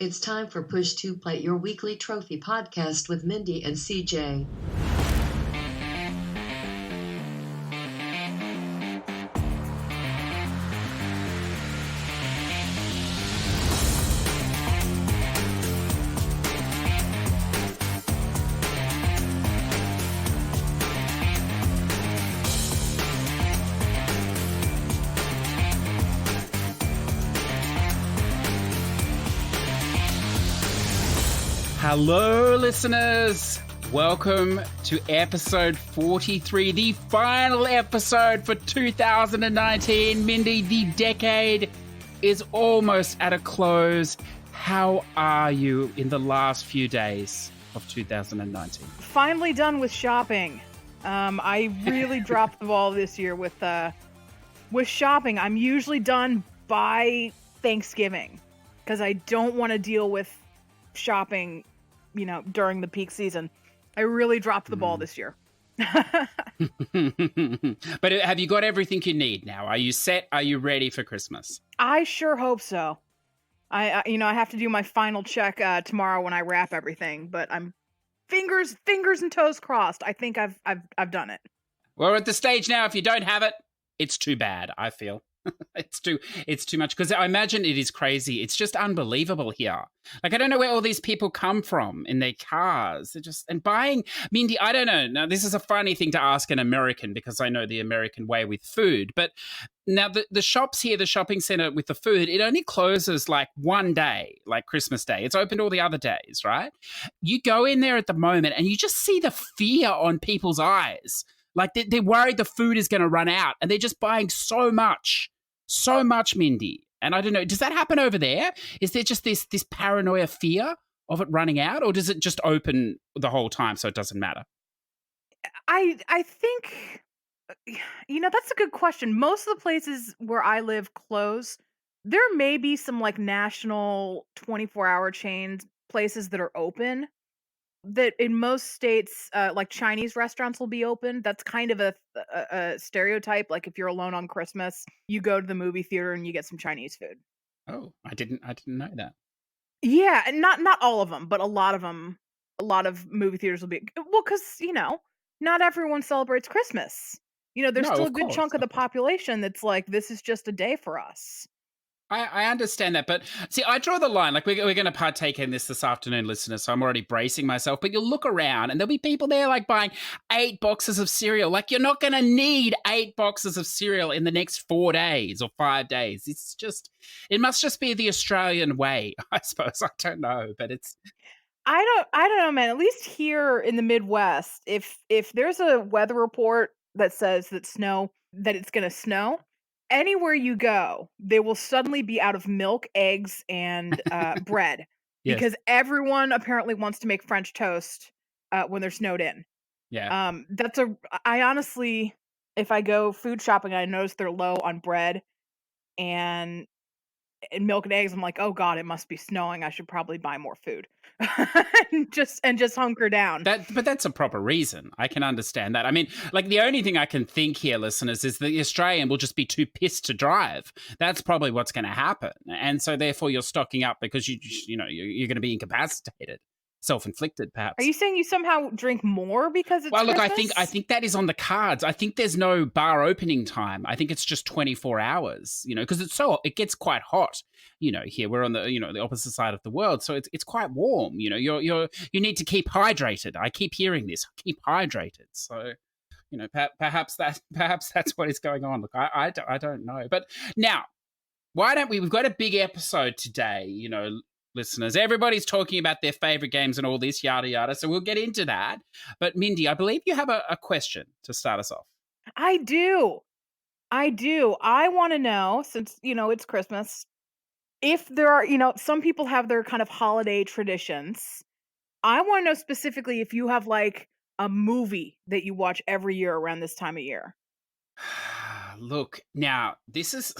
It's time for Push2Plat, your weekly trophy podcast with Mindi and Cj. Hello, listeners. Welcome to episode 43, the final episode for 2019. Mindi, the decade is almost at a close. How are you in the last few days of 2019? Finally done with shopping. I really dropped the ball this year with shopping. I'm usually done by Thanksgiving because I don't want to deal with shopping, during the peak season. I really dropped the ball this year. But have you got everything you need now? Are you set? Are you ready for Christmas? I sure hope so. I have to do my final check tomorrow when I wrap everything, but I'm fingers and toes crossed. I think I've done it. We're at the stage now. If you don't have it, it's too bad, I feel. It's too much, because I imagine it is crazy. It's just unbelievable here. Like, I don't know where all these people come from in their cars. They're just, and buying, Mindy, I don't know. Now, this is a funny thing to ask an American because I know the American way with food. But now the shops here, the shopping center with the food, it only closes like one day, like Christmas Day. It's open all the other days, right? You go in there at the moment and you just see the fear on people's eyes. Like they're worried the food is going to run out and they're just buying so much, Mindy. And I don't know, does that happen over there? Is there just this paranoia fear of it running out, or does it just open the whole time so it doesn't matter? I think, that's a good question. Most of the places where I live close. There may be some like national 24-hour chains, places that are open. That in most states, like Chinese restaurants will be open. That's kind of a stereotype. Like if you're alone on Christmas, you go to the movie theater and you get some Chinese food. Oh, I didn't know that. Yeah, and not all of them, but a lot of them. A lot of movie theaters will be because not everyone celebrates Christmas. There's No, still of a good course, chunk of the of course. population that's like, this is just a day for us. I understand that, but see, I draw the line. Like we're going to partake in this afternoon, listeners, so I'm already bracing myself. But you'll look around and there'll be people there like buying 8 boxes of cereal. Like you're not going to need 8 boxes of cereal in the next 4 days or 5 days. It must just be the Australian way, I suppose. I don't know, but it's... I don't know, man. At least here in the Midwest, if there's a weather report that says that it's going to snow, anywhere you go, they will suddenly be out of milk, eggs, and bread Yes. because everyone apparently wants to make French toast when they're snowed in. Yeah. I honestly, if I go food shopping, I notice they're low on bread and milk and eggs. I'm like, oh god, it must be snowing. I should probably buy more food and just hunker down. But that's a proper reason. I can understand that. I mean, like the only thing I can think here, listeners, is the Australian will just be too pissed to drive. That's probably what's going to happen, and so therefore you're stocking up because you're going to be incapacitated, self-inflicted, perhaps. Are you saying you somehow drink more because it's Look, Christmas? I think that is on the cards. I think there's no bar opening time. I think it's just 24 hours, because it gets quite hot. Here we're on the, the opposite side of the world. So it's quite warm. You need to keep hydrated. I keep hearing this, keep hydrated. So, perhaps that's what is going on. Look, I don't know. But now, why don't we've got a big episode today, listeners. Everybody's talking about their favorite games and all this, yada, yada. So we'll get into that. But Mindy, I believe you have a question to start us off. I do. I want to know, since, it's Christmas, if there are, some people have their kind of holiday traditions. I want to know specifically if you have like a movie that you watch every year around this time of year. Look, now this is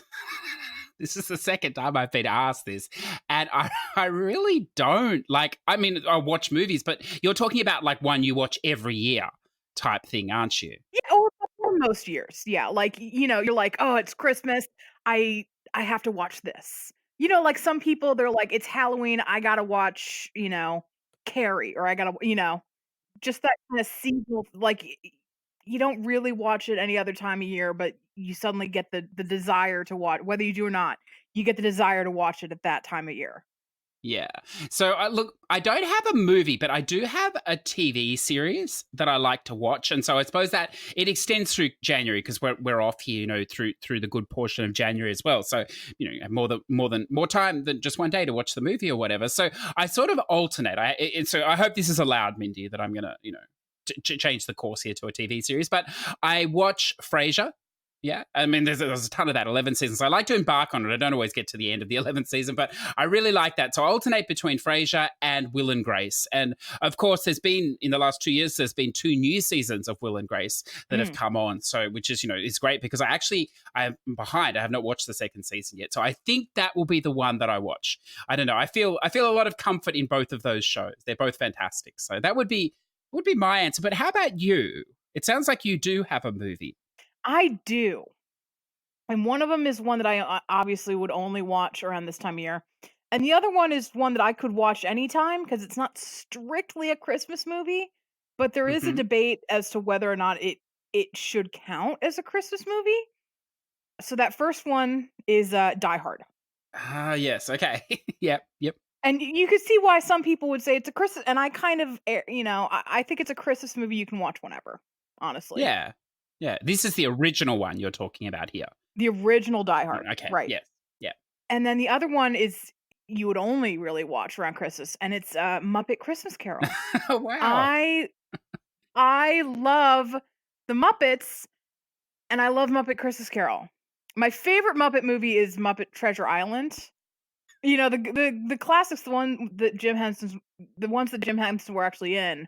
this is the second time I've been asked this, and I really don't like. I mean, I watch movies, but you're talking about like one you watch every year type thing, aren't you? Yeah, or most years. Yeah, like you're like, oh, it's Christmas. I have to watch this. like some people, they're like, it's Halloween, I gotta watch, Carrie, or I gotta, just that kind of seasonal, like you don't really watch it any other time of year, but you suddenly get the desire to watch, whether you do or not, you get the desire to watch it at that time of year. Yeah. So, look, I don't have a movie, but I do have a TV series that I like to watch, and so I suppose that it extends through January because we're off here, through the good portion of January as well. So, more time than just one day to watch the movie or whatever. So I sort of alternate. So I hope this is allowed, Mindy, that I'm gonna, change the course here to a TV series. But I watch Frasier. Yeah, I mean, there's a ton of that, 11 seasons. So I like to embark on it. I don't always get to the end of the 11th season, but I really like that. So I alternate between Frasier and Will and Grace. And of course, in the last 2 years, there's been 2 new seasons of Will and Grace that have come on. So, which is, is great because I'm behind. I have not watched the second season yet. So I think that will be the one that I watch. I don't know. I feel a lot of comfort in both of those shows. They're both fantastic. So that would be my answer. But how about you? It sounds like you do have a movie. I do. And one of them is one that I obviously would only watch around this time of year. And the other one is one that I could watch anytime because it's not strictly a Christmas movie, but there is a debate as to whether or not it should count as a Christmas movie. So that first one is Die Hard. Ah, yes. Okay. Yep. And you could see why some people would say it's a Christmas, and I kind of, I think it's a Christmas movie you can watch whenever, honestly. Yeah. Yeah. This is the original one you're talking about here. The original Die Hard. Okay. Right. Yes. Yeah. And then the other one is you would only really watch around Christmas, and it's Muppet Christmas Carol. Oh, wow. I love the Muppets, and I love Muppet Christmas Carol. My favorite Muppet movie is Muppet Treasure Island. The classics, the ones that Jim Henson were actually in,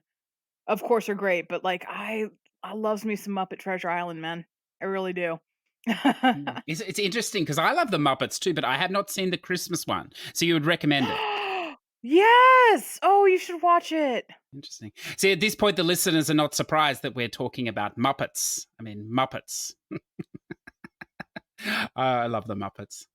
of course, are great. But like, I loves me some Muppet Treasure Island, man. I really do. It's interesting because I love the Muppets too, but I have not seen the Christmas one. So you would recommend it? Yes. Oh, you should watch it. Interesting. See, at this point, the listeners are not surprised that we're talking about Muppets. I mean, Muppets. I love the Muppets.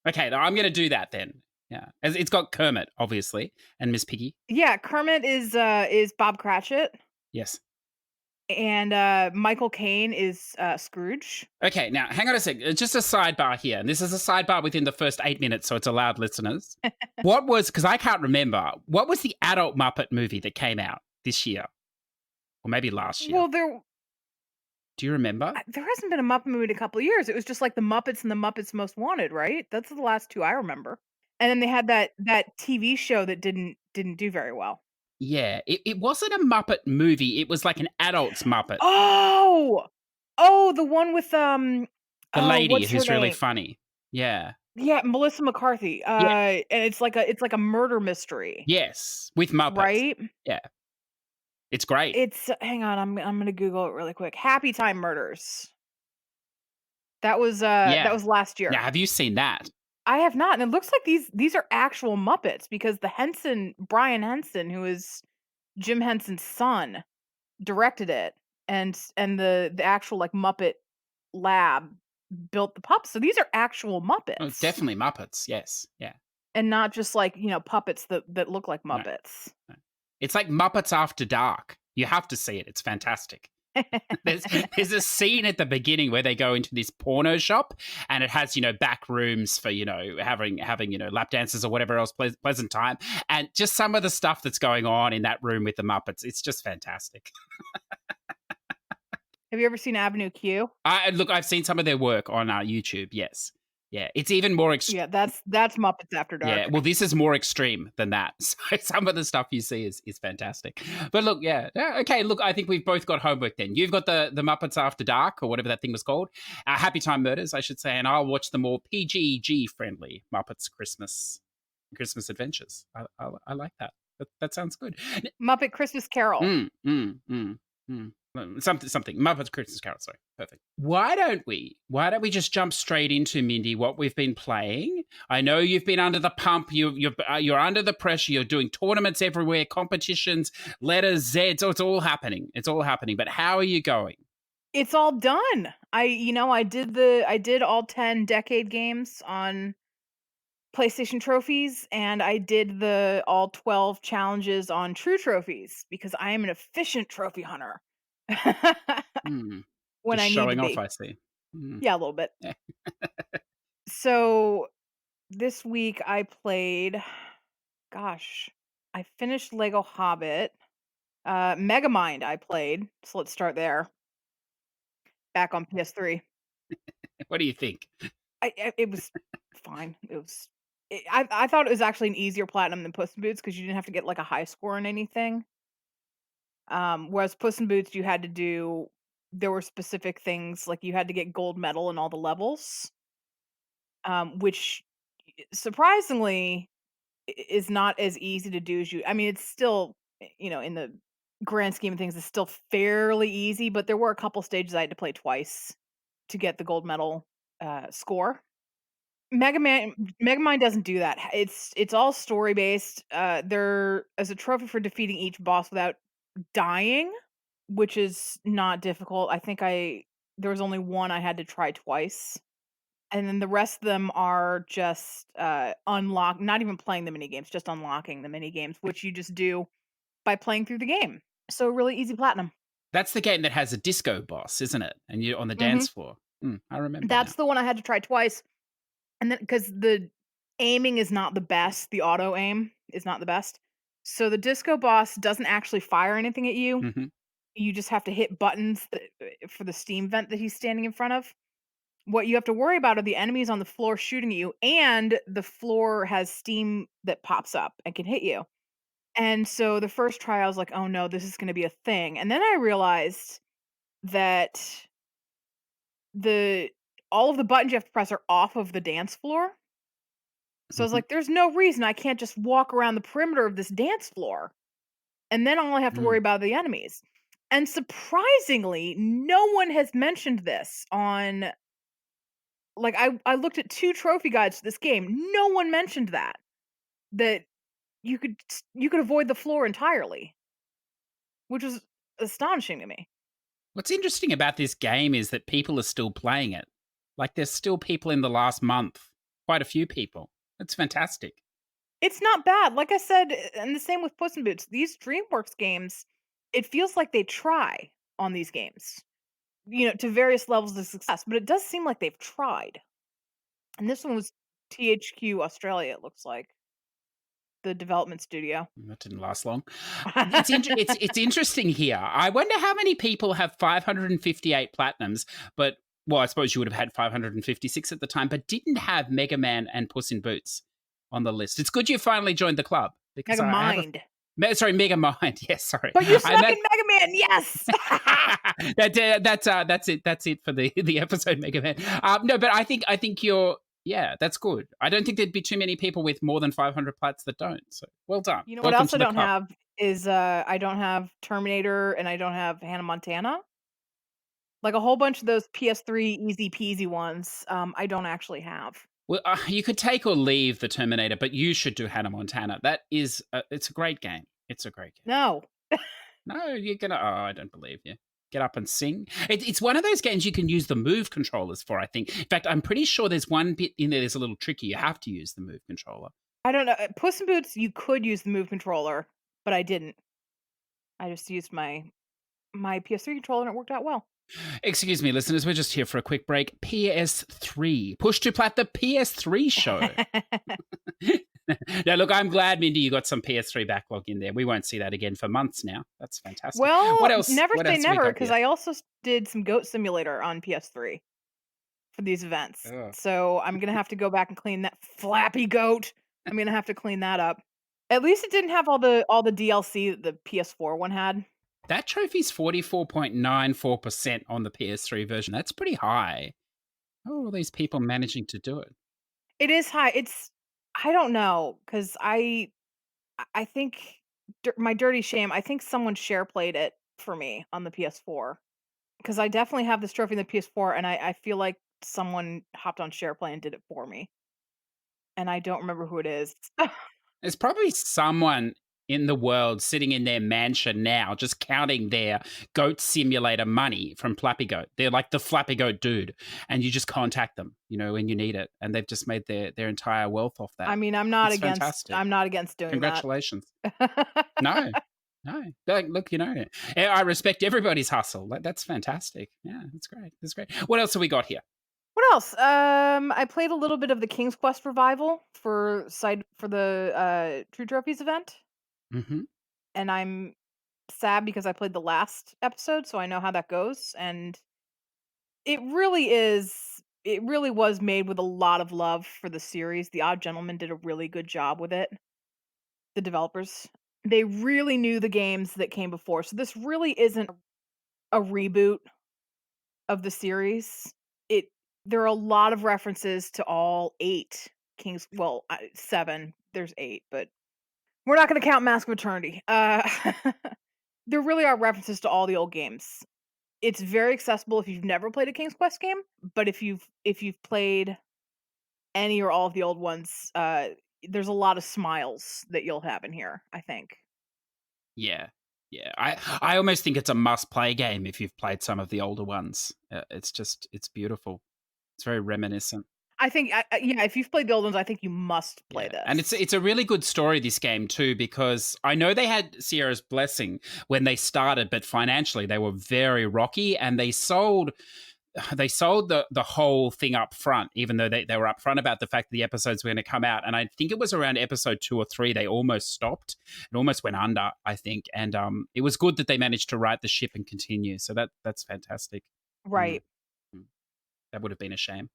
Okay, I'm going to do that then. Yeah, it's got Kermit, obviously, and Miss Piggy. Yeah, Kermit is Bob Cratchit. Yes. And Michael Caine is Scrooge. Okay, now hang on a sec. Just a sidebar here, and this is a sidebar within the first 8 minutes, so it's allowed, listeners. Because I can't remember, what was the adult Muppet movie that came out this year? Or maybe last year? Well, do you remember? There hasn't been a Muppet movie in a couple of years. It was just like the Muppets and the Muppets Most Wanted, right? That's the last 2 I remember. And then they had that TV show that didn't do very well. Yeah, it wasn't a Muppet movie. It was like an adult's Muppet. Oh, the one with the lady who's really funny. Yeah. Yeah, Melissa McCarthy. And it's like a murder mystery. Yes, with Muppets. Right? Yeah. It's great. Hang on, I'm gonna Google it really quick. Happy Time Murders. That was last year. Now, have you seen that? I have not, and it looks like these are actual Muppets because Brian Henson, who is Jim Henson's son, directed it, and the actual like Muppet lab built the pups. So these are actual Muppets. Oh, definitely Muppets. Yes, yeah, and not just like puppets that look like Muppets. No. It's like Muppets After Dark. You have to see it. It's fantastic. There's a scene at the beginning where they go into this porno shop and it has back rooms for having lap dances or whatever else pleasant time, and just some of the stuff that's going on in that room with the Muppets, it's just fantastic. Have you ever seen Avenue Q? I've seen some of their work on YouTube. Yes. Yeah, it's even more extreme. Yeah, that's Muppets After Dark. Yeah, well, this is more extreme than that. So some of the stuff you see is fantastic. But look, yeah, okay, look, I think we've both got homework then. You've got the Muppets After Dark, or whatever that thing was called. Happy Time Murders, I should say, and I'll watch the more PG-friendly Muppets Christmas Adventures. I like that. That sounds good. Muppet Christmas Carol. Something. Muppets Christmas Carol. Sorry, perfect. Why don't we just jump straight into, Mindy, what we've been playing? I know you've been under the pump. You're under the pressure. You're doing tournaments everywhere, competitions, letters, Z's. So it's all happening. But how are you going? It's all done. I did all 10 decade games on PlayStation trophies, and I did the all 12 challenges on True Trophies because I am an efficient trophy hunter Hmm. when Just I need to showing off, be. I see. Mm. Yeah, a little bit. Yeah. So this week I played, gosh, I finished Lego Hobbit. Megamind I played, so let's start there. Back on PS3. What do you think? It was fine. I thought it was actually an easier platinum than Puss in Boots because you didn't have to get like a high score on anything. Whereas Puss in Boots, there were specific things like you had to get gold medal in all the levels, which surprisingly is not as easy to do as you. I mean, it's still in the grand scheme of things, it's still fairly easy. But there were a couple stages I had to play twice to get the gold medal score. Megamind doesn't do that. It's all story based. There is a trophy for defeating each boss without dying, which is not difficult. I think there was only one I had to try twice. And then the rest of them are just not even playing the mini games, just unlocking the mini games, which you just do by playing through the game. So really easy platinum. That's the game that has a disco boss, isn't it? And you're on the Mhm. dance floor. I remember now. That's the one I had to try twice. And then because the aiming is not the best, the auto aim is not the best. So the disco boss doesn't actually fire anything at you. Mhm. You just have to hit buttons for the steam vent that he's standing in front of. What you have to worry about are the enemies on the floor shooting at you, and the floor has steam that pops up and can hit you. And so the first try, I was like, "Oh no, this is going to be a thing." And then I realized that the all of the buttons you have to press are off of the dance floor. So I was Mhm. like, "There's no reason I can't just walk around the perimeter of this dance floor, and then all I have to worry Mm. about are the enemies." And surprisingly, no one has mentioned this on like I looked at 2 trophy guides to this game. No one mentioned that you could avoid the floor entirely, which was astonishing to me. What's interesting about this game is that people are still playing it. Like there's still people in the last month, quite a few people. It's fantastic. It's not bad. Like I said, and the same with Puss in Boots. These DreamWorks games, it feels like they try on these games, to various levels of success, but it does seem like they've tried. And this one was THQ Australia, it looks like, the development studio. That didn't last long. It's interesting here. I wonder how many people have 558 platinums, but well, I suppose you would have had 556 at the time, but didn't have Mega Man and Puss in Boots on the list. It's good you finally joined the club because Mega I have Mind. sorry, Mega Mind. Yes, sorry. But you I snuck meant in Mega Man, yes! that's it. That's it for the episode, Mega Man. No, but I think you're yeah, that's good. I don't think there'd be too many people with more than 500 plats that don't. So well done. You know what Welcome else to I the don't club. have is, I don't have Terminator and I don't have Hannah Montana. Like, a whole bunch of those PS3 easy peasy ones, I don't actually have. Well, you could take or leave the Terminator, but you should do Hannah Montana. That is, it's a great game. It's a great game. No. No, you're gonna. Oh, I don't believe you. Get up and sing. It's one of those games you can use the move controllers for. I think. In fact, I'm pretty sure there's one bit in there that's a little tricky. You have to use the move controller. I don't know, Puss in Boots, you could use the move controller, but I didn't. I just used my PS3 controller and it worked out well. Excuse me, listeners. We're just here for a quick break. PS3. Push2Plat, the PS3 show. Now, look, I'm glad, Mindy, you got some PS3 backlog in there. We won't see that again for months now. That's fantastic. Well, What else? never What say else have we never, got because here? I also did some Goat Simulator on PS3 for these events. Oh. So I'm gonna have to go back and clean that flappy goat. I'm gonna have to clean that up. At least it didn't have all the DLC that the PS4 one had. That trophy's 44.94% on the PS3 version. That's pretty high. How are all these people managing to do it? It is high. I don't know because I think my dirty shame. I think someone share played it for me on the PS4 because I definitely have this trophy in the PS4, and I feel like someone hopped on SharePlay and did it for me, and I don't remember who it is. There's probably someone in the world sitting in their mansion now, just counting their Goat Simulator money from Flappy Goat. They're like the Flappy Goat dude, and you just contact them, when you need it, and they've just made their entire wealth off that. I mean, It's fantastic. I'm not against doing Congratulations. that. No, no. Look, I respect everybody's hustle. That's fantastic. Yeah, that's great. That's great. What else have we got here? What else? I played a little bit of the King's Quest revival for the True Trophies event, Mm-hmm. and I'm sad because I played the last episode, so I know how that goes. And it really is. It really was made with a lot of love for the series. The Odd Gentleman did a really good job with it. The developers, they really knew the games that came before, so this really isn't a reboot of the series. It There are a lot of references to all 8 Kings, well, 7, there's 8, but we're not gonna count Mask of Eternity. There really are references to all the old games. It's very accessible if you've never played a King's Quest game, but if you've played any or all of the old ones, there's a lot of smiles that you'll have in here, I think. Yeah. Yeah. I almost think it's a must-play game if you've played some of the older ones. It's beautiful. It's very reminiscent. I think, yeah, if you've played the old ones, I think you must play this. And it's a really good story, this game, too, because I know they had Sierra's blessing when they started, but financially they were very rocky, and they sold the whole thing up front, even though they were upfront about the fact that the episodes were going to come out. And I think it was around episode 2 or 3 they almost stopped. It almost went under, I think. And it was good that they managed to right the ship and continue. So that's fantastic. Right. That would have been a shame.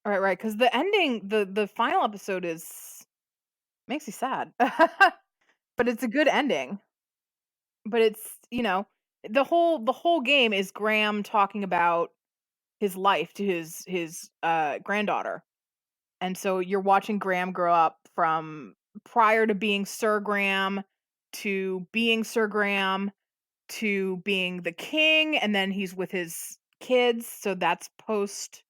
Right, because the ending, the final episode makes you sad. But it's a good ending. But it's, the whole game is Graham talking about his life to his granddaughter. And so you're watching Graham grow up from prior to being Sir Graham to being Sir Graham to being the king, and then he's with his kids, so that's post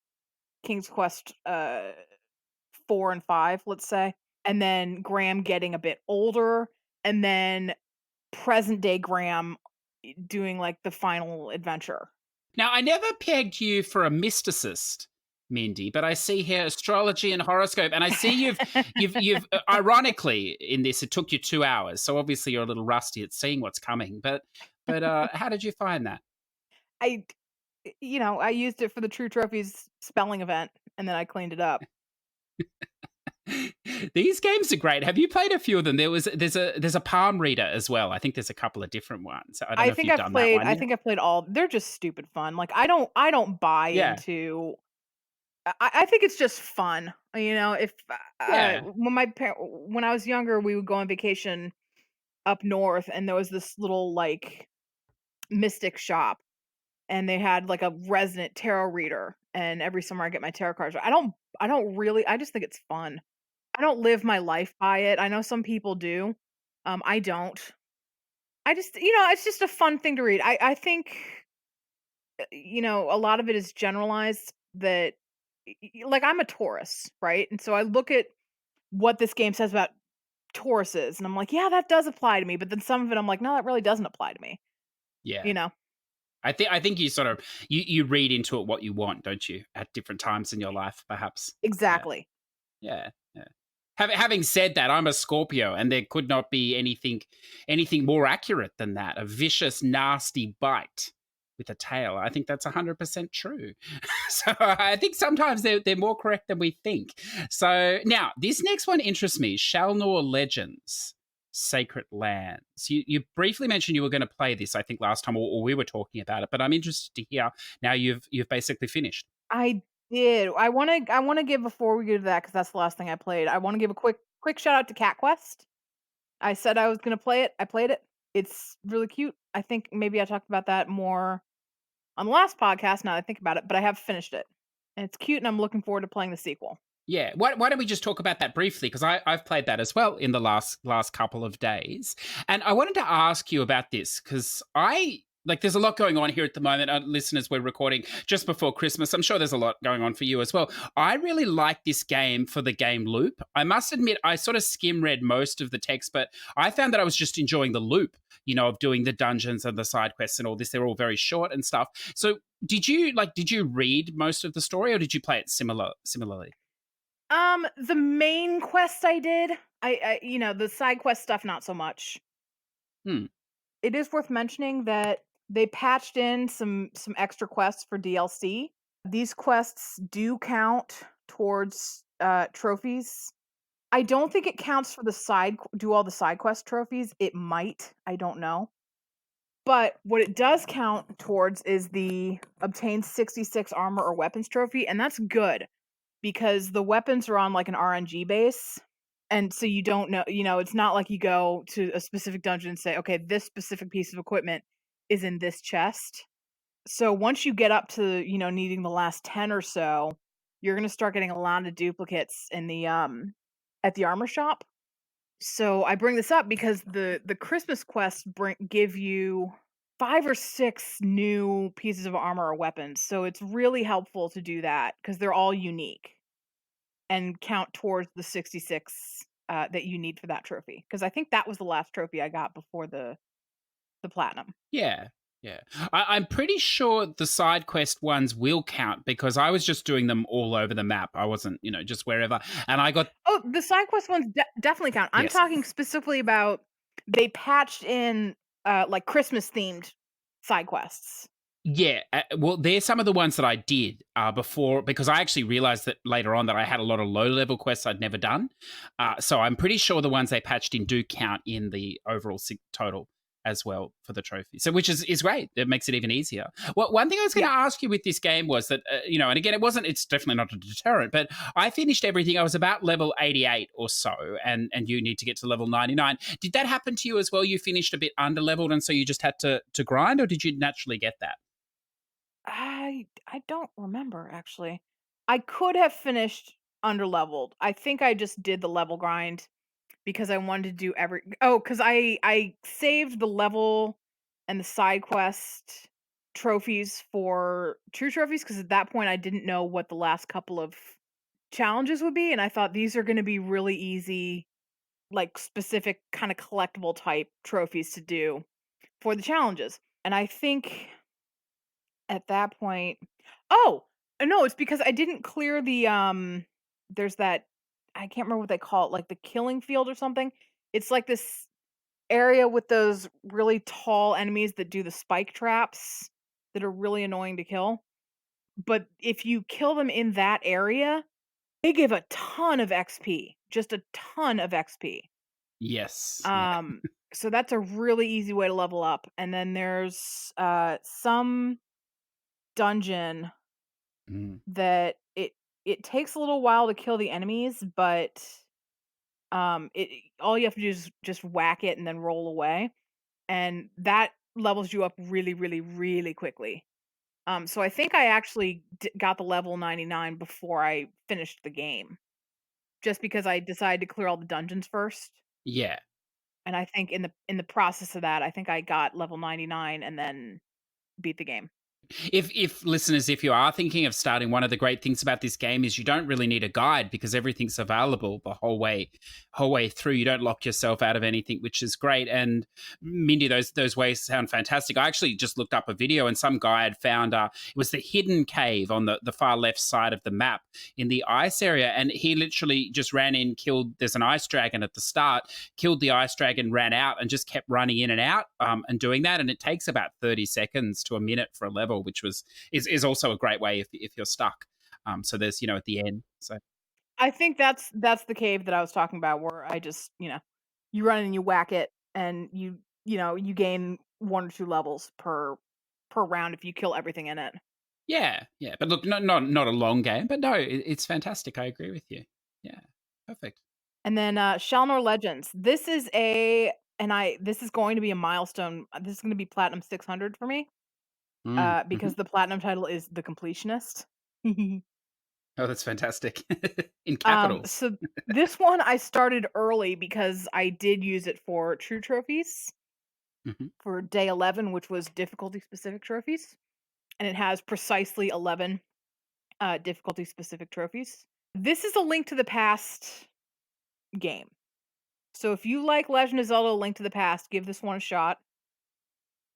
King's Quest 4 and 5, let's say. And then Graham getting a bit older, and then present day Graham doing like the final adventure. Now, I never pegged you for a mysticist, Mindy, but I see here astrology and horoscope, and I see you've ironically in this, it took you 2 hours, so obviously you're a little rusty at seeing what's coming. But how did you find that? I used it for the True Trophies spelling event, and then I cleaned it up. These games are great. Have you played a few of them? There's a palm reader as well. I think there's a couple of different ones. I don't know if you've done that one. I think I've played all. They're just stupid fun. Like I don't buy into. I think it's just fun. If when I was younger, we would go on vacation up north, and there was this little like mystic shop, and they had like a resident tarot reader, and every summer I get my tarot cards. I don't really. I just think it's fun. I don't live my life by it. I know some people do. I don't. I just, it's just a fun thing to read. I think, a lot of it is generalized that, like, I'm a Taurus, right? And so I look at what this game says about Tauruses, and I'm like, yeah, that does apply to me. But then some of it, I'm like, no, that really doesn't apply to me. Yeah. I think you sort of you read into it what you want, don't you? At different times in your life, perhaps. Exactly. Yeah. Having said that, I'm a Scorpio, and there could not be anything more accurate than that. A vicious, nasty bite with a tail. I think that's 100% true. So I think sometimes they're more correct than we think. So now, this next one interests me. Shalnor Legends, Sacred Lands. You briefly mentioned you were going to play this, I think, last time, or we were talking about it, but I'm interested to hear now you've basically finished. I did. I wanna give, before we get to that, because that's the last thing I played, I wanna give a quick shout out to Cat Quest. I said I was gonna play it. I played it. It's really cute. I think maybe I talked about that more on the last podcast, now that I think about it, but I have finished it. And it's cute, and I'm looking forward to playing the sequel. Yeah, why don't we just talk about that briefly? Because I've played that as well in the last couple of days. And I wanted to ask you about this, because I Like, there's a lot going on here at the moment. Listeners, we're recording just before Christmas. I'm sure there's a lot going on for you as well. I really like this game for the game loop. I must admit, I sort of skim read most of the text, but I found that I was just enjoying the loop, of doing the dungeons and the side quests and all this. They're all very short and stuff. So, did you read most of the story, or did you play it similarly? The main quest I did. The side quest stuff not so much. Hmm. It is worth mentioning that they patched in some extra quests for DLC. These quests do count towards trophies. I don't think it counts for do all the side quest trophies. It might, I don't know. But what it does count towards is the obtain 66 armor or weapons trophy, and that's good because the weapons are on like an RNG base. And so you don't know, it's not like you go to a specific dungeon and say, okay, this specific piece of equipment is in this chest. So once you get up to, needing the last 10 or so, you're going to start getting a lot of duplicates in the at the armor shop. So I bring this up because the Christmas quests give you 5 or 6 new pieces of armor or weapons. So it's really helpful to do that because they're all unique and count towards the 66 that you need for that trophy. Because I think that was the last trophy I got before the platinum. Yeah. Yeah. I'm pretty sure the side quest ones will count because I was just doing them all over the map. I wasn't, just wherever. And I got. Oh, the side quest ones definitely count. I'm Yes. talking specifically about they patched in like Christmas themed side quests. Yeah, well, they're some of the ones that I did before because I actually realized that later on that I had a lot of low level quests I'd never done. So I'm pretty sure the ones they patched in do count in the overall total as well for the trophy. So which is great. It makes it even easier. Well, one thing I was going to ask you with this game was that and again, it's definitely not a deterrent, but I finished everything. I was about level 88 or so, and you need to get to level 99. Did that happen to you as well? You finished a bit under leveled, and so you just had to grind, or did you naturally get that? I don't remember actually. I could have finished underleveled. I think I just did the level grind because I wanted to do because I saved the level and the side quest trophies for true trophies because at that point I didn't know what the last couple of challenges would be, and I thought these are going to be really easy, like specific kind of collectible type trophies to do for the challenges. And I think at that point, oh, no, it's because I didn't clear there's that, I can't remember what they call it, like the killing field or something. It's like this area with those really tall enemies that do the spike traps that are really annoying to kill. But if you kill them in that area, they give a ton of XP, just a ton of XP. Yes. Yeah. Um, so that's a really easy way to level up. And then there's some dungeon Mm. that it takes a little while to kill the enemies, but it all you have to do is just whack it and then roll away, and that levels you up really, really, really quickly. So I think I actually got the level 99 before I finished the game, just because I decided to clear all the dungeons first. Yeah. And I think in the process of that, I think I got level 99 and then beat the game. If listeners, if you are thinking of starting, one of the great things about this game is you don't really need a guide because everything's available the whole way through. You don't lock yourself out of anything, which is great. And Mindy, those ways sound fantastic. I actually just looked up a video, and some guy had found it was the hidden cave on the far left side of the map in the ice area, and he literally just ran in, killed. There's an ice dragon at the start, killed the ice dragon, ran out, and just kept running in and out and doing that. And it takes about 30 seconds to a minute for a level, which is also a great way if you're stuck. So there's at the end. So I think that's the cave that I was talking about where I just, you run and you whack it and you gain 1 or 2 levels per round if you kill everything in it. yeah, yeah. But look, not a long game, but no, it's fantastic. I agree with you. Yeah, perfect. And then Shalnor Legends. This is going to be a milestone. This is going to be platinum 600 for me. Hmm. Because the platinum title is The Completionist. Oh, that's fantastic. In capitals. So this one I started early because I did use it for true trophies. Mhm. for day 11, which was difficulty specific trophies. And it has precisely 11 difficulty specific trophies. This is a Link to the Past game. So if you like Legend of Zelda: Link to the Past, give this one a shot.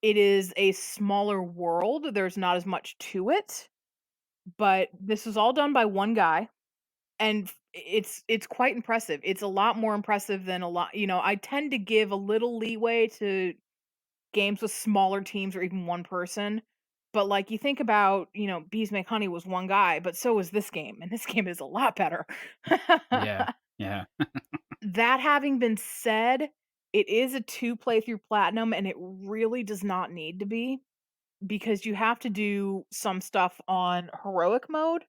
It is a smaller world. There's not as much to it, but this was all done by one guy, and it's quite impressive. It's a lot more impressive than a lot. I tend to give a little leeway to games with smaller teams or even one person. But like you think about, Bees Make Honey was one guy, but so is this game, and this game is a lot better. Yeah. Yeah. That having been said, it is a 2 playthrough platinum, and it really does not need to be, because you have to do some stuff on heroic mode,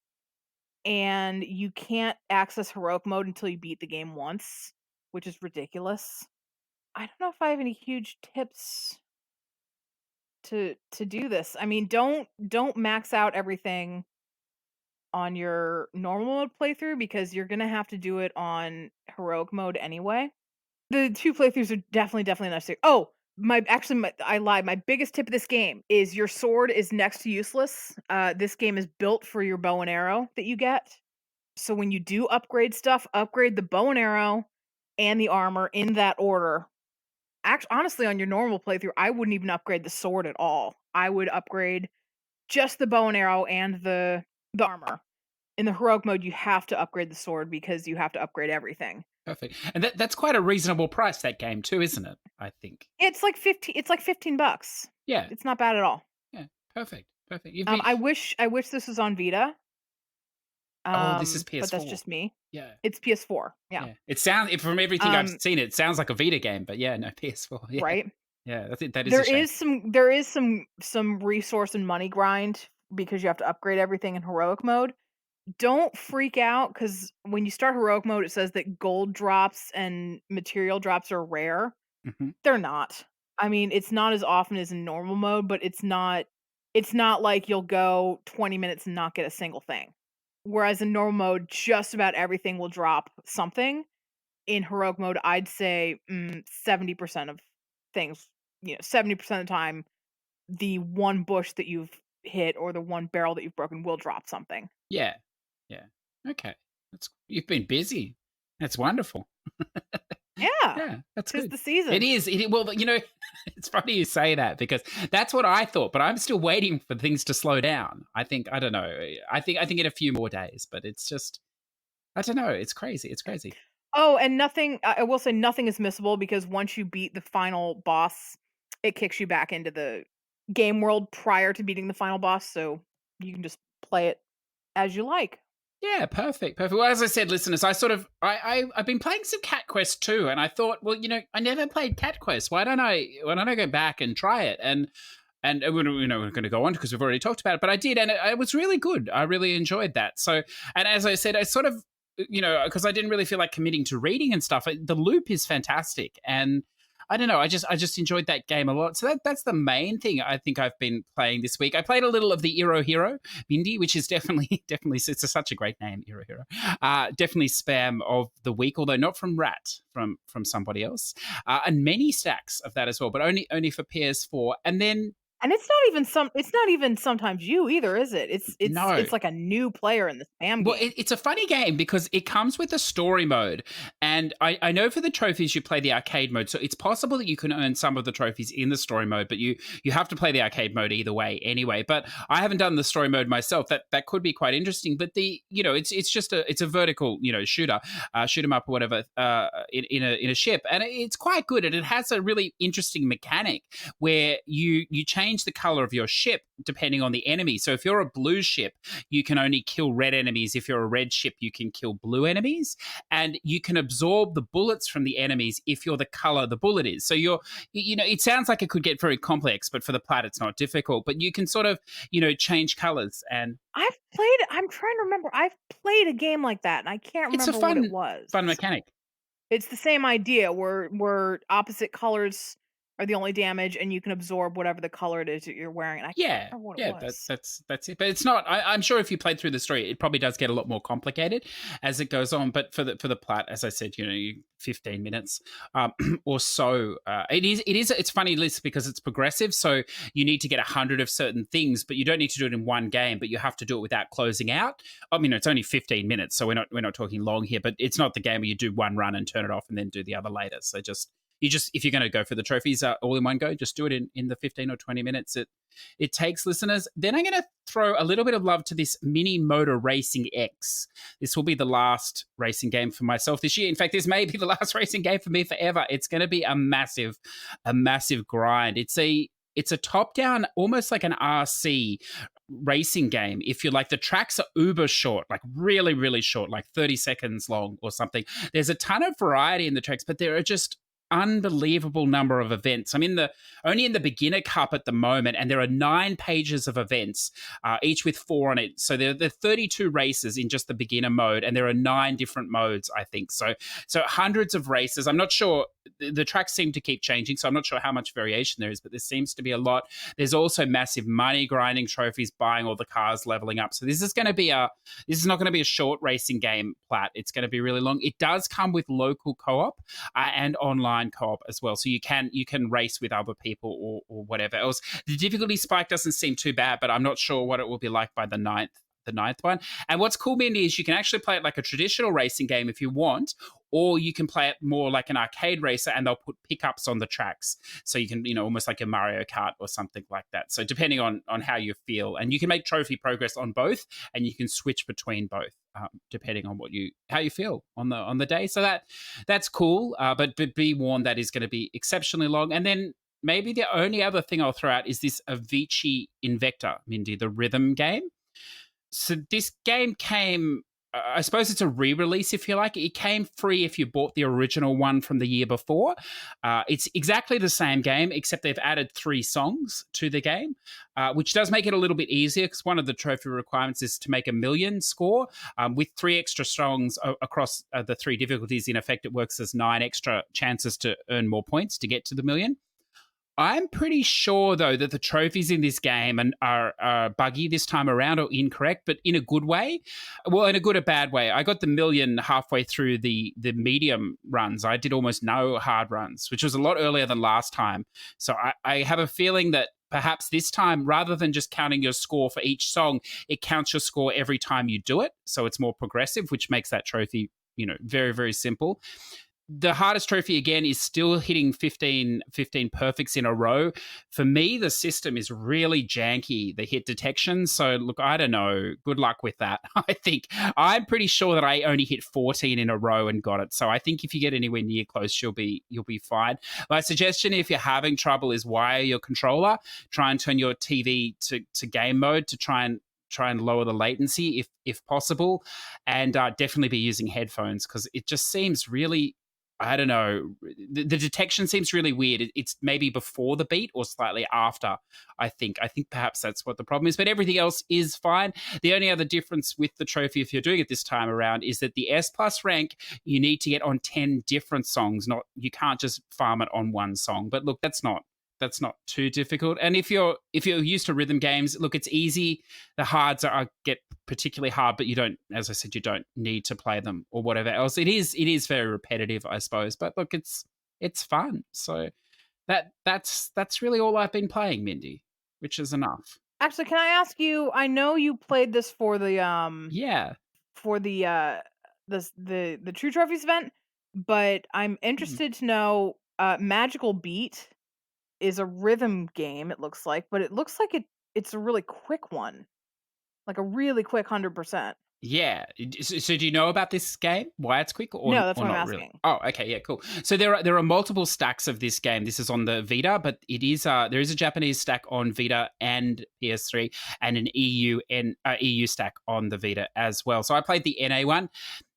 and you can't access heroic mode until you beat the game once, which is ridiculous. I don't know if I have any huge tips to do this. I mean, don't max out everything on your normal mode playthrough, because you're gonna have to do it on heroic mode anyway. The 2 playthroughs are definitely necessary. Oh, I lied. My biggest tip of this game is your sword is next to useless. This game is built for your bow and arrow that you get. So when you do upgrade stuff, upgrade the bow and arrow and the armor in that order. Honestly, on your normal playthrough, I wouldn't even upgrade the sword at all. I would upgrade just the bow and arrow and the armor. In the heroic mode, you have to upgrade the sword because you have to upgrade everything. Perfect. And that's quite a reasonable price, that game too, isn't it? I think. It's like $15. Yeah. It's not bad at all. Yeah. Perfect. Perfect. You've been. I wish this was on Vita. Oh, this is But that's PS4. just me. Yeah. It's PS4. Yeah. Yeah. It sounds, from everything I've Um, seen, it sounds like a Vita game, but yeah, no, PS4. Yeah. right. Yeah. That's it. That is a There shame. is some resource and money grind because you have to upgrade everything in heroic mode. Don't freak out, because when you start heroic mode, it says that gold drops and material drops are rare. Mhm. They're not. I mean, it's not as often as in normal mode, but it's not like you'll go 20 minutes and not get a single thing. Whereas in normal mode, just about everything will drop something. In heroic mode, I'd say 70% of things, 70% of the time, the one bush that you've hit or the one barrel that you've broken will drop something. Yeah. Yeah. Okay. You've been busy. That's wonderful. Yeah, Yeah, that's 'tis good. the It season. is. Well, it's funny you say that, because that's what I thought, but I'm still waiting for things to slow down. I don't know. I think in a few more days, but it's just, I don't know. It's crazy. It's crazy. Oh, and nothing I will say nothing is missable, because once you beat the final boss, it kicks you back into the game world prior to beating the final boss, so you can just play it as you like. Yeah, perfect, perfect. Well, as I said, listeners, I've been playing some Cat Quest too, and I thought, well, I never played Cat Quest. Why don't I go back and try it? And we're going to go on because we've already talked about it, but I did, and it was really good. I really enjoyed that. So, and as I said, I sort of, because I didn't really feel like committing to reading and stuff. The loop is fantastic, and I don't know. I just enjoyed that game a lot. So that's the main thing I think I've been playing this week. I played a little of the Iro Hero Mindi, which is definitely such a great name, Iro Hero. Definitely spam of the week, although not from Rat, from somebody else, and many stacks of that as well, but only for PS4. And then And it's not even sometimes you either, is it? It's no. it's like a new player in the spam Well, game. it's a funny game because it comes with a story mode. And I know for the trophies, you play the arcade mode. So it's possible that you can earn some of the trophies in the story mode, but you have to play the arcade mode either way anyway. But I haven't done the story mode myself. That could be quite interesting. But it's just it's a vertical, shooter, shoot 'em up or whatever, in a ship. And it's quite good. And it has a really interesting mechanic where you change the color of your ship depending on the enemy. So if you're a blue ship, you can only kill red enemies. If you're a red ship, you can kill blue enemies. And you can absorb the bullets from the enemies if you're the color the bullet is. So it sounds like it could get very complex, but for the plat, it's not difficult. But you can sort of, change colors. And I'm trying to remember. I've played a game like that, and I can't it's a remember what it fun was. mechanic. It's the same idea where opposite colors are the only damage, and you can absorb whatever the color it is that you're wearing. And I can't Yeah, remember what it yeah, was. that's it. But it's not. I'm sure if you played through the story, it probably does get a lot more complicated as it goes on. But for the plat, as I said, 15 minutes or so. It's funny list because it's progressive. So you need to get 100 of certain things, but you don't need to do it in one game. But you have to do it without closing out. I mean, it's only 15 minutes, so we're not talking long here. But it's not the game where you do one run and turn it off and then do the other later. So if you're going to go for the trophies all in one go, just do it in the 15 or 20 minutes it takes, listeners. Then I'm going to throw a little bit of love to this Mini Motor Racing X. This will be the last racing game for myself this year. In fact, this may be the last racing game for me forever. It's going to be a massive grind. It's a top-down, almost like an RC racing game. If you like, the tracks are uber short, like really, really short, like 30 seconds long or something. There's a ton of variety in the tracks, but there are just unbelievable number of events. I'm only in the beginner cup at the moment, and there are 9 pages of events, each with 4 on it. So there are 32 races in just the beginner mode, and there are 9 different modes, I think. So hundreds of races. I'm not sure. The tracks seem to keep changing, so I'm not sure how much variation there is, but there seems to be a lot. There's also massive money grinding trophies, buying all the cars, leveling up. So this is not going to be a short racing game, Plat. It's going to be really long. It does come with local co-op and online co-op as well. So you can race with other people or whatever else. The difficulty spike doesn't seem too bad, but I'm not sure what it will be like by the ninth one. And what's cool, Mindy, is you can actually play it like a traditional racing game if you want, or you can play it more like an arcade racer, and they'll put pickups on the tracks. So you can, almost like a Mario Kart or something like that. So depending on how you feel, and you can make trophy progress on both, and you can switch between both. Depending on how you feel on the day. So that's cool. But be warned, that is going to be exceptionally long. And then maybe the only other thing I'll throw out is this Avicii Invector, Mindy, the rhythm game. So this game came, I suppose it's a re-release, if you like. It came free if you bought the original one from the year before. It's exactly the same game, except they've added 3 songs to the game, which does make it a little bit easier, because one of the trophy requirements is to make a million score. With 3 extra songs across the 3 difficulties, in effect, it works as 9 extra chances to earn more points to get to the million. I'm pretty sure, though, that the trophies in this game are buggy this time around, or incorrect, but in a good way. Well, in a good or bad way. I got the million halfway through the medium runs. I did almost no hard runs, which was a lot earlier than last time. So I have a feeling that perhaps this time, rather than just counting your score for each song, it counts your score every time you do it. So it's more progressive, which makes that trophy, very, very simple. The hardest trophy, again, is still hitting 15 perfects in a row. For me, the system is really janky, the hit detection. So, look, I don't know. Good luck with that. I'm pretty sure that I only hit 14 in a row and got it. So I think if you get anywhere near close, you'll be fine. My suggestion, if you're having trouble, is wire your controller. Try and turn your TV to game mode to try and lower the latency if possible, and definitely be using headphones, because it just seems really, I don't know, the detection seems really weird. It's maybe before the beat or slightly after, I think. I think perhaps that's what the problem is, but everything else is fine. The only other difference with the trophy, if you're doing it this time around, is that the S+ rank, you need to get on 10 different songs. You can't just farm it on one song. But look, that's not too difficult. And if you're used to rhythm games, look, it's easy. The hards get particularly hard, but you don't, as I said, you don't need to play them or whatever else. It is very repetitive, I suppose. But look, it's fun. So that's really all I've been playing, Mindy, which is enough. Actually, can I ask you? I know you played this for the for the True Trophies event, but I'm interested to know. Magical Beat is a rhythm game, it looks like, but it looks like it's a really quick one, like a really quick 100%. Yeah. So do you know about this game? Why it's quick or No, that's or what I'm not asking. really? Oh, okay, yeah, cool. So there are multiple stacks of this game. This is on the Vita, but there is a Japanese stack on Vita and PS3, and an EU stack on the Vita as well. So I played the NA one.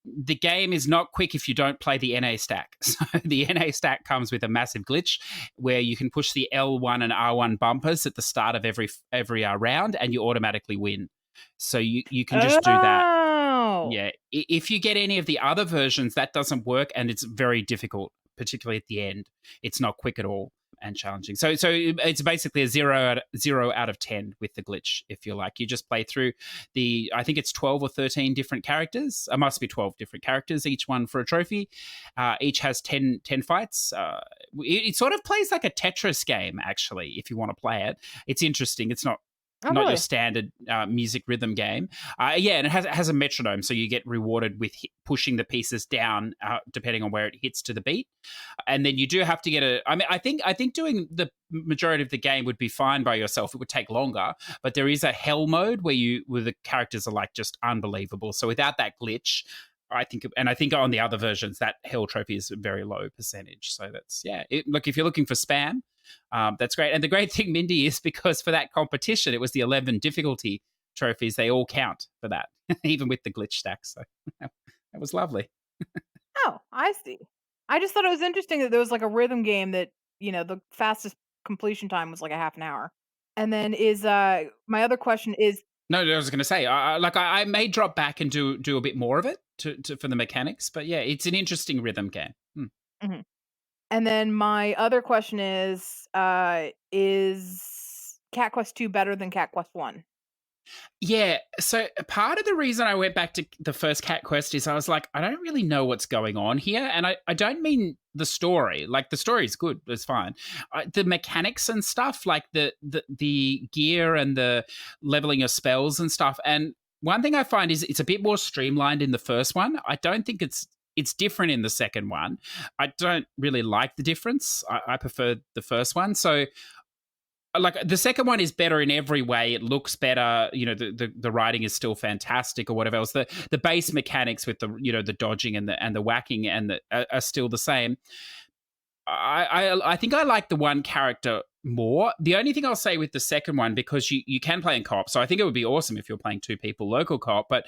The game is not quick if you don't play the NA stack. So the NA stack comes with a massive glitch where you can push the L1 and R1 bumpers at the start of every round, and you automatically win. So you can just do that. Oh, Yeah. If you get any of the other versions, that doesn't work, and it's very difficult, particularly at the end. It's not quick at all. and challenging. So it's basically a 0 out of 10 with the glitch. If you like, you just play through I think it's 12 or 13 different characters. It must be 12 different characters, each one for a trophy. Each has 10 fights. It sort of plays like a Tetris game, actually. If you want to play it, it's interesting. It's not Oh, your really? standard music rhythm game. Yeah, and it has a metronome, so you get rewarded with pushing the pieces down depending on where it hits to the beat. And then you do have to get I think doing the majority of the game would be fine by yourself. It would take longer, but there is a hell mode where the characters are like just unbelievable. So without that glitch, I think on the other versions that hell trophy is a very low percentage. So that's look, if you're looking for spam, that's great. And the great thing, Mindy, is because for that competition, it was the 11 difficulty trophies. They all count for that, even with the glitch stack. So that was lovely. Oh, I see. I just thought it was interesting that there was like a rhythm game that, the fastest completion time was like a half an hour. And then my other question is, No, I was going to say, I may drop back and do a bit more of it for the mechanics, but yeah, it's an interesting rhythm game. Mhm. And then my other question is Cat Quest 2 better than Cat Quest 1? Yeah, so part of the reason I went back to the first Cat Quest is I was like, I don't really know what's going on here. And I don't mean the story. Like, the story is good, it's fine. The mechanics and stuff, like the gear and the leveling of spells and stuff. And one thing I find is it's a bit more streamlined in the first one. I don't think it's different in the second one. I don't really like the difference. I prefer the first one. So like, the second one is better in every way. It looks better. The writing is still fantastic, or whatever else. The base mechanics with the dodging and the whacking are still the same. I think I like the one character more. The only thing I'll say with the second one, because you can play in co-op, so I think it would be awesome if you're playing two people local co-op, but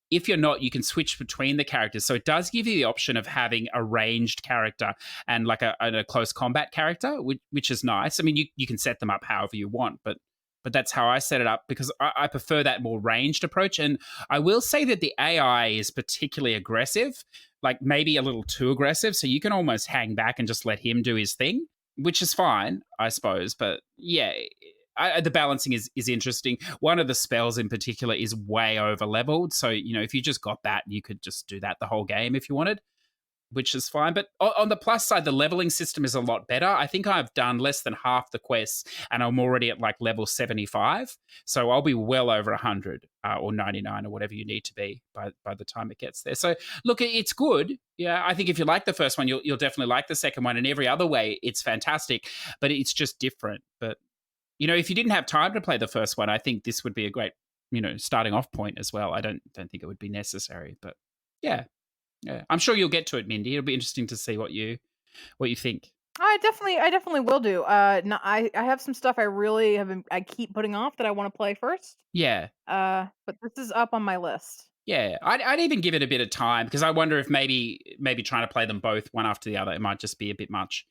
if you're not, you can switch between the characters. So it does give you the option of having a ranged character and like a close combat character, which is nice. I mean, you can set them up however you want, but that's how I set it up, because I prefer that more ranged approach. And I will say that the AI is particularly aggressive, like maybe a little too aggressive. So you can almost hang back and just let him do his thing, which is fine, I suppose. But yeah, the balancing is interesting. One of the spells in particular is way over leveled. So, if you just got that, you could just do that the whole game if you wanted, which is fine. But on the plus side, the leveling system is a lot better. I think I've done less than half the quests and I'm already at like level 75. So I'll be well over 100 or 99 or whatever you need to be by the time it gets there. So look, it's good. Yeah, I think if you like the first one, you'll definitely like the second one. In every other way, it's fantastic, but it's just different. But if you didn't have time to play the first one, I think this would be a great, starting off point as well. I don't think it would be necessary, but yeah, I'm sure you'll get to it, Mindy. It'll be interesting to see what you think. I definitely will do. No, I have some stuff I keep putting off that I want to play first. Yeah. But this is up on my list. Yeah, I'd even give it a bit of time, because I wonder if maybe trying to play them both one after the other, it might just be a bit much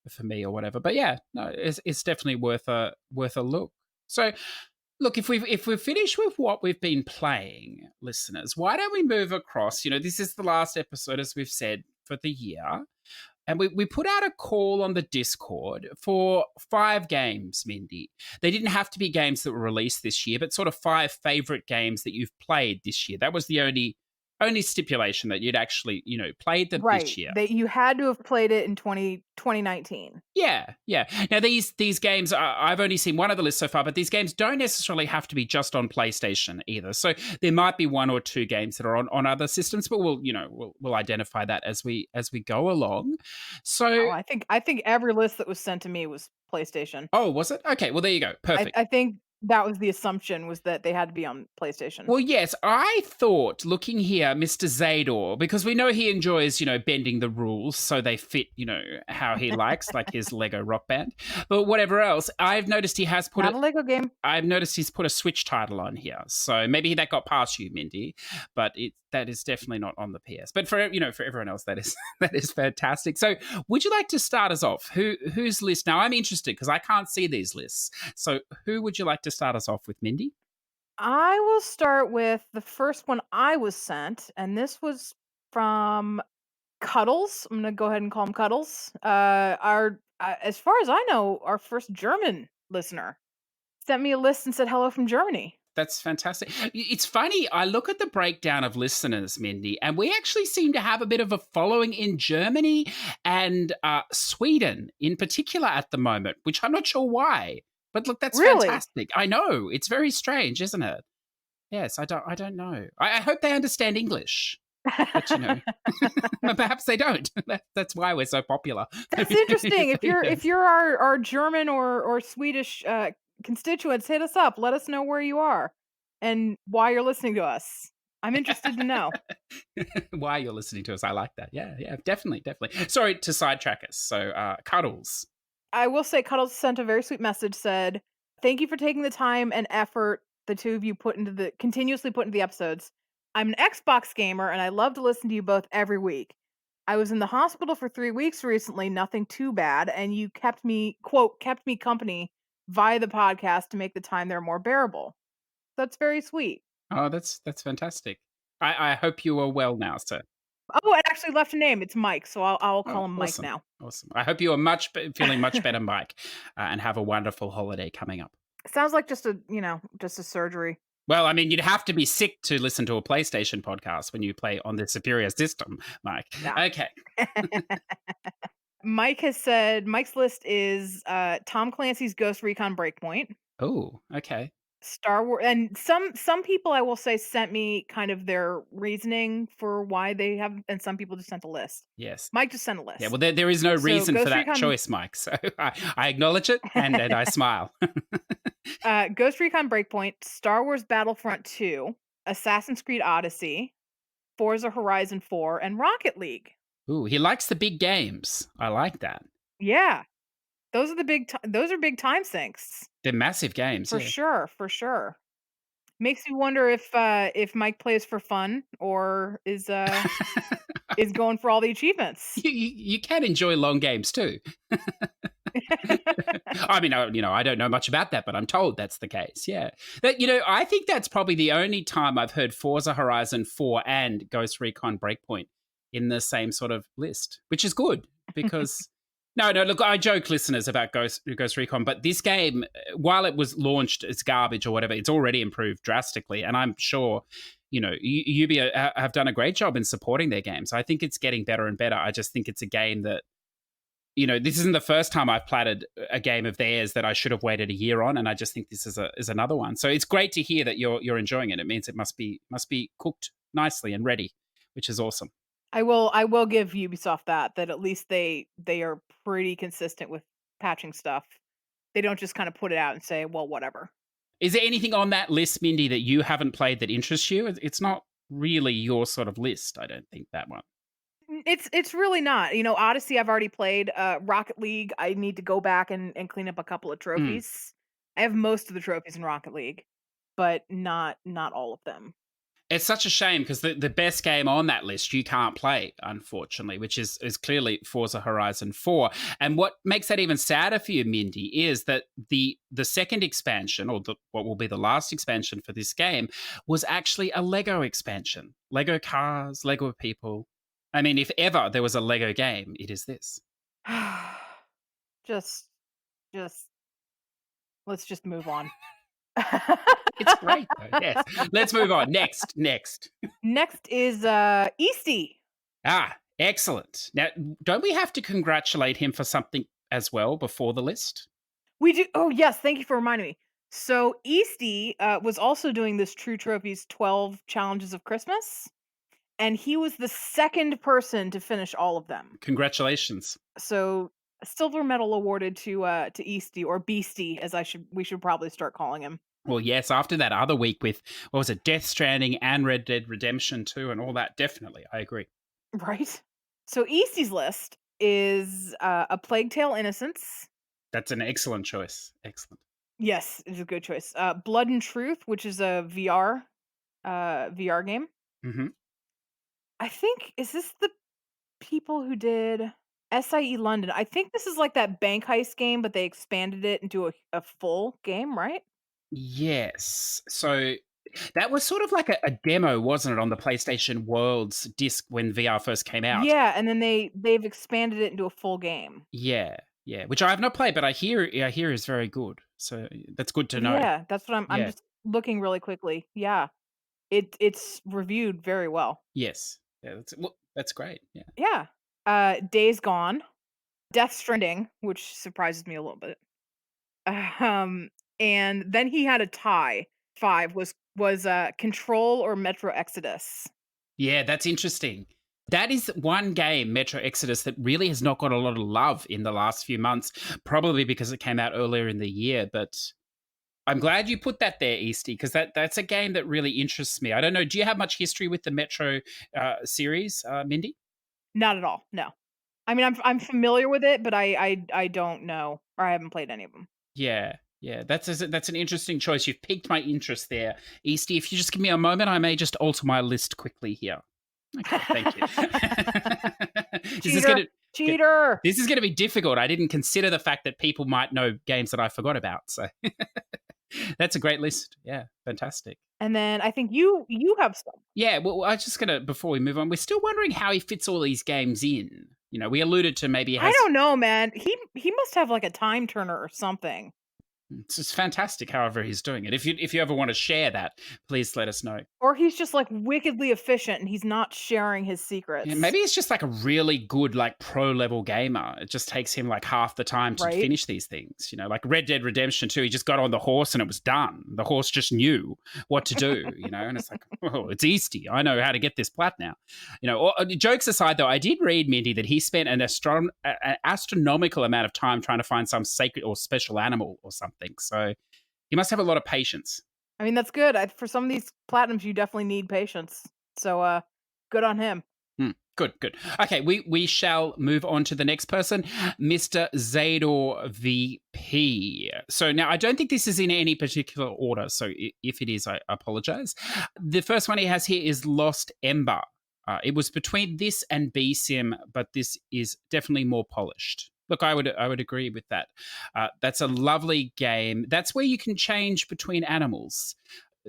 for me or whatever. But yeah, no, it's definitely worth a look. So look, if we're finished with what we've been playing, listeners, why don't we move across? This is the last episode, as we've said, for the year. And we put out a call on the Discord for 5 games, Mindy. They didn't have to be games that were released this year, but sort of 5 favorite games that you've played this year. That was the only stipulation, that you'd actually, played them this year. That you had to have played it in 2019. Yeah. Now, these games, I've only seen one of the list so far, but these games don't necessarily have to be just on PlayStation either. So there might be 1 or 2 games that are on other systems, but we'll identify that as we go along. So I think every list that was sent to me was PlayStation. Oh, was it? Okay, well, there you go. Perfect. I think that was the assumption, was that they had to be on PlayStation. Well, yes, I thought, looking here, Mr. Zador, because we know he enjoys, bending the rules so they fit, how he likes, like his Lego Rock Band. But whatever else, I've noticed he has put Not a Lego game. I've noticed he's put a Switch title on here. So maybe that got past you, Mindy, but that is definitely not on the PS. But for everyone else, that is fantastic. So would you like to start us off? Whose list? Now, I'm interested because I can't see these lists. So who would you like to start us off with, Mindy? I will start with the first one I was sent, and this was from Cuddles. I'm gonna go ahead and call him Cuddles. I As far as I know, our first German listener sent me a list and said hello from Germany. That's fantastic. It's funny. I look at the breakdown of listeners, Mindy, and we actually seem to have a bit of a following in Germany and Sweden in particular at the moment, which I'm not sure why. But look, that's Really? fantastic. I know. It's very strange, isn't it? Yes, I don't know. I hope they understand English. But perhaps they don't. That's why we're so popular. That's interesting. If Yes. you're our German or Swedish constituents, hit us up. Let us know where you are and why you're listening to us. I'm interested to know. Why you're listening to us. I like that. Yeah, definitely, definitely. Sorry to sidetrack us. So, Cuddles. I will say Cuddles sent a very sweet message, said, "Thank you for taking the time and effort the two of you continuously put into the episodes. I'm an Xbox gamer and I love to listen to you both every week. I was in the hospital for 3 weeks recently, nothing too bad, and you kept me, quote, kept me company via the podcast to make the time there more bearable." That's very sweet. Oh, that's fantastic. I hope you are well now, sir. Oh, it actually left a name. It's Mike, so I'll Oh, call him Mike awesome, now. awesome. I hope you are feeling much better, Mike, and have a wonderful holiday coming up. Sounds like just a surgery. Well, I mean, you'd have to be sick to listen to a PlayStation podcast when you play on the superior system, Mike. Yeah. Okay. Mike has said Mike's list is Tom Clancy's Ghost Recon Breakpoint, Oh, okay. Star Wars, and some people I will say sent me kind of their reasoning for why they have, and some people just sent a list. Yes. Mike just sent a Yeah, list. well, there is no So reason for Ghost that Recon, choice, Mike. So I acknowledge it and I smile. Ghost Recon Breakpoint, Star Wars Battlefront 2, Assassin's Creed Odyssey, Forza Horizon 4, and Rocket League. Ooh, he likes the big games. I like that. Yeah, those are those are big time sinks. They're massive games, For yeah. sure, for sure. Makes me wonder if Mike plays for fun or is going for all the achievements. You can enjoy long games too. I mean, I don't know much about that, but I'm told that's the case. Yeah, I think that's probably the only time I've heard Forza Horizon 4 and Ghost Recon Breakpoint in the same sort of list, which is good because. No, look, I joke, listeners, about Ghost Recon, but this game, while it was launched as garbage or whatever, it's already improved drastically, and I'm sure, UB have done a great job in supporting their games. I think it's getting better and better. I just think it's a game that, this isn't the first time I've platted a game of theirs that I should have waited a year on, and I just think this is another one. So it's great to hear that you're enjoying it. It means it must be cooked nicely and ready, which is awesome. I will give Ubisoft that at least they are pretty consistent with patching stuff. They don't just kind of put it out and say, "Well, whatever." Is there anything on that list, Mindy, that you haven't played that interests you? It's not really your sort of list, I don't think, that one. It's really not. Odyssey I've already played. Rocket League, I need to go back and clean up a couple of trophies. I have most of the trophies in Rocket League, but not all of them. It's such a shame because the best game on that list you can't play, unfortunately, which is clearly Forza Horizon 4. And what makes that even sadder for you, Mindy, is that the second expansion, or what will be the last expansion for this game, was actually a Lego expansion. Lego cars, Lego people. I mean, if ever there was a Lego game, it is this. just let's just move on. It's great, though. Yes. Let's move on. Next. Next is Easty. Ah, excellent. Now, don't we have to congratulate him for something as well before the list? We do. Oh, yes. Thank you for reminding me. So Easty was also doing this True Trophies 12 Challenges of Christmas, and he was the second person to finish all of them. Congratulations. So a silver medal awarded to Easty, or Beastie, as we should probably start calling him. Well, yes, after that other week with, what was it, Death Stranding and Red Dead Redemption 2 and all that, definitely, I agree. Right? So Easty's list is A Plague Tale: Innocence. That's an excellent choice. Excellent. Yes, it's a good choice. Blood and Truth, which is a VR game. Mm-hmm. I think, is this the people who did SIE London? I think this is like that bank heist game, but they expanded it into a full game, right? Yes. So that was sort of like a demo, wasn't it, on the PlayStation Worlds disc when VR first came out? Yeah, and then they've expanded it into a full game. Yeah. Yeah, which I have not played, but I hear is very good. So that's good to know. Yeah, that's what I'm Yeah. just looking really quickly. Yeah. It's reviewed very well. Yes. Yeah, that's great. Yeah. Yeah. Days Gone, Death Stranding, which surprises me a little bit. Um, and then he had a tie. 5 was Control or Metro Exodus. Yeah, that's interesting. That is one game, Metro Exodus, that really has not got a lot of love in the last few months, probably because it came out earlier in the year. But I'm glad you put that there, Easty, because that's a game that really interests me. I don't know. Do you have much history with the Metro series, Mindy? Not at all. No. I mean, I'm familiar with it, but I don't know, or I haven't played any of them. Yeah, yeah, that's an interesting choice. You've piqued my interest there, Easty. If you just give me a moment, I may just alter my list quickly here. Okay, thank you. Cheater. Cheater. This is going to be difficult. I didn't consider the fact that people might know games that I forgot about. So that's a great list. Yeah, fantastic. And then I think you have some. Yeah, well, I was just going to, before we move on, we're still wondering how he fits all these games in. You know, we alluded to maybe he has... I don't know, man. He must have like a time turner or something. It's just fantastic, however he's doing it. If you ever want to share that, please let us know. Or he's just like wickedly efficient and he's not sharing his secrets. Yeah, maybe it's just like a really good like pro level gamer. It just takes him like half the time to finish these things. You know, like Red Dead Redemption 2, he just got on the horse and it was done. The horse just knew what to do, you know, and it's like, oh, it's Easty. I know how to get this plat now. You know, jokes aside though, I did read, Mindy, that he spent an astronomical amount of time trying to find some sacred or special animal or something. So he must have a lot of patience. I mean, that's good. For some of these platinums, you definitely need patience. So, good on him. Good. Okay, we shall move on to the next person, Mr. Zador VP. So now I don't think this is in any particular order, so if it is, I apologize. The first one he has here is Lost Ember. It was between this and B-Sim, but this is definitely more polished. Look, I would agree with that. That's a lovely game. That's where you can change between animals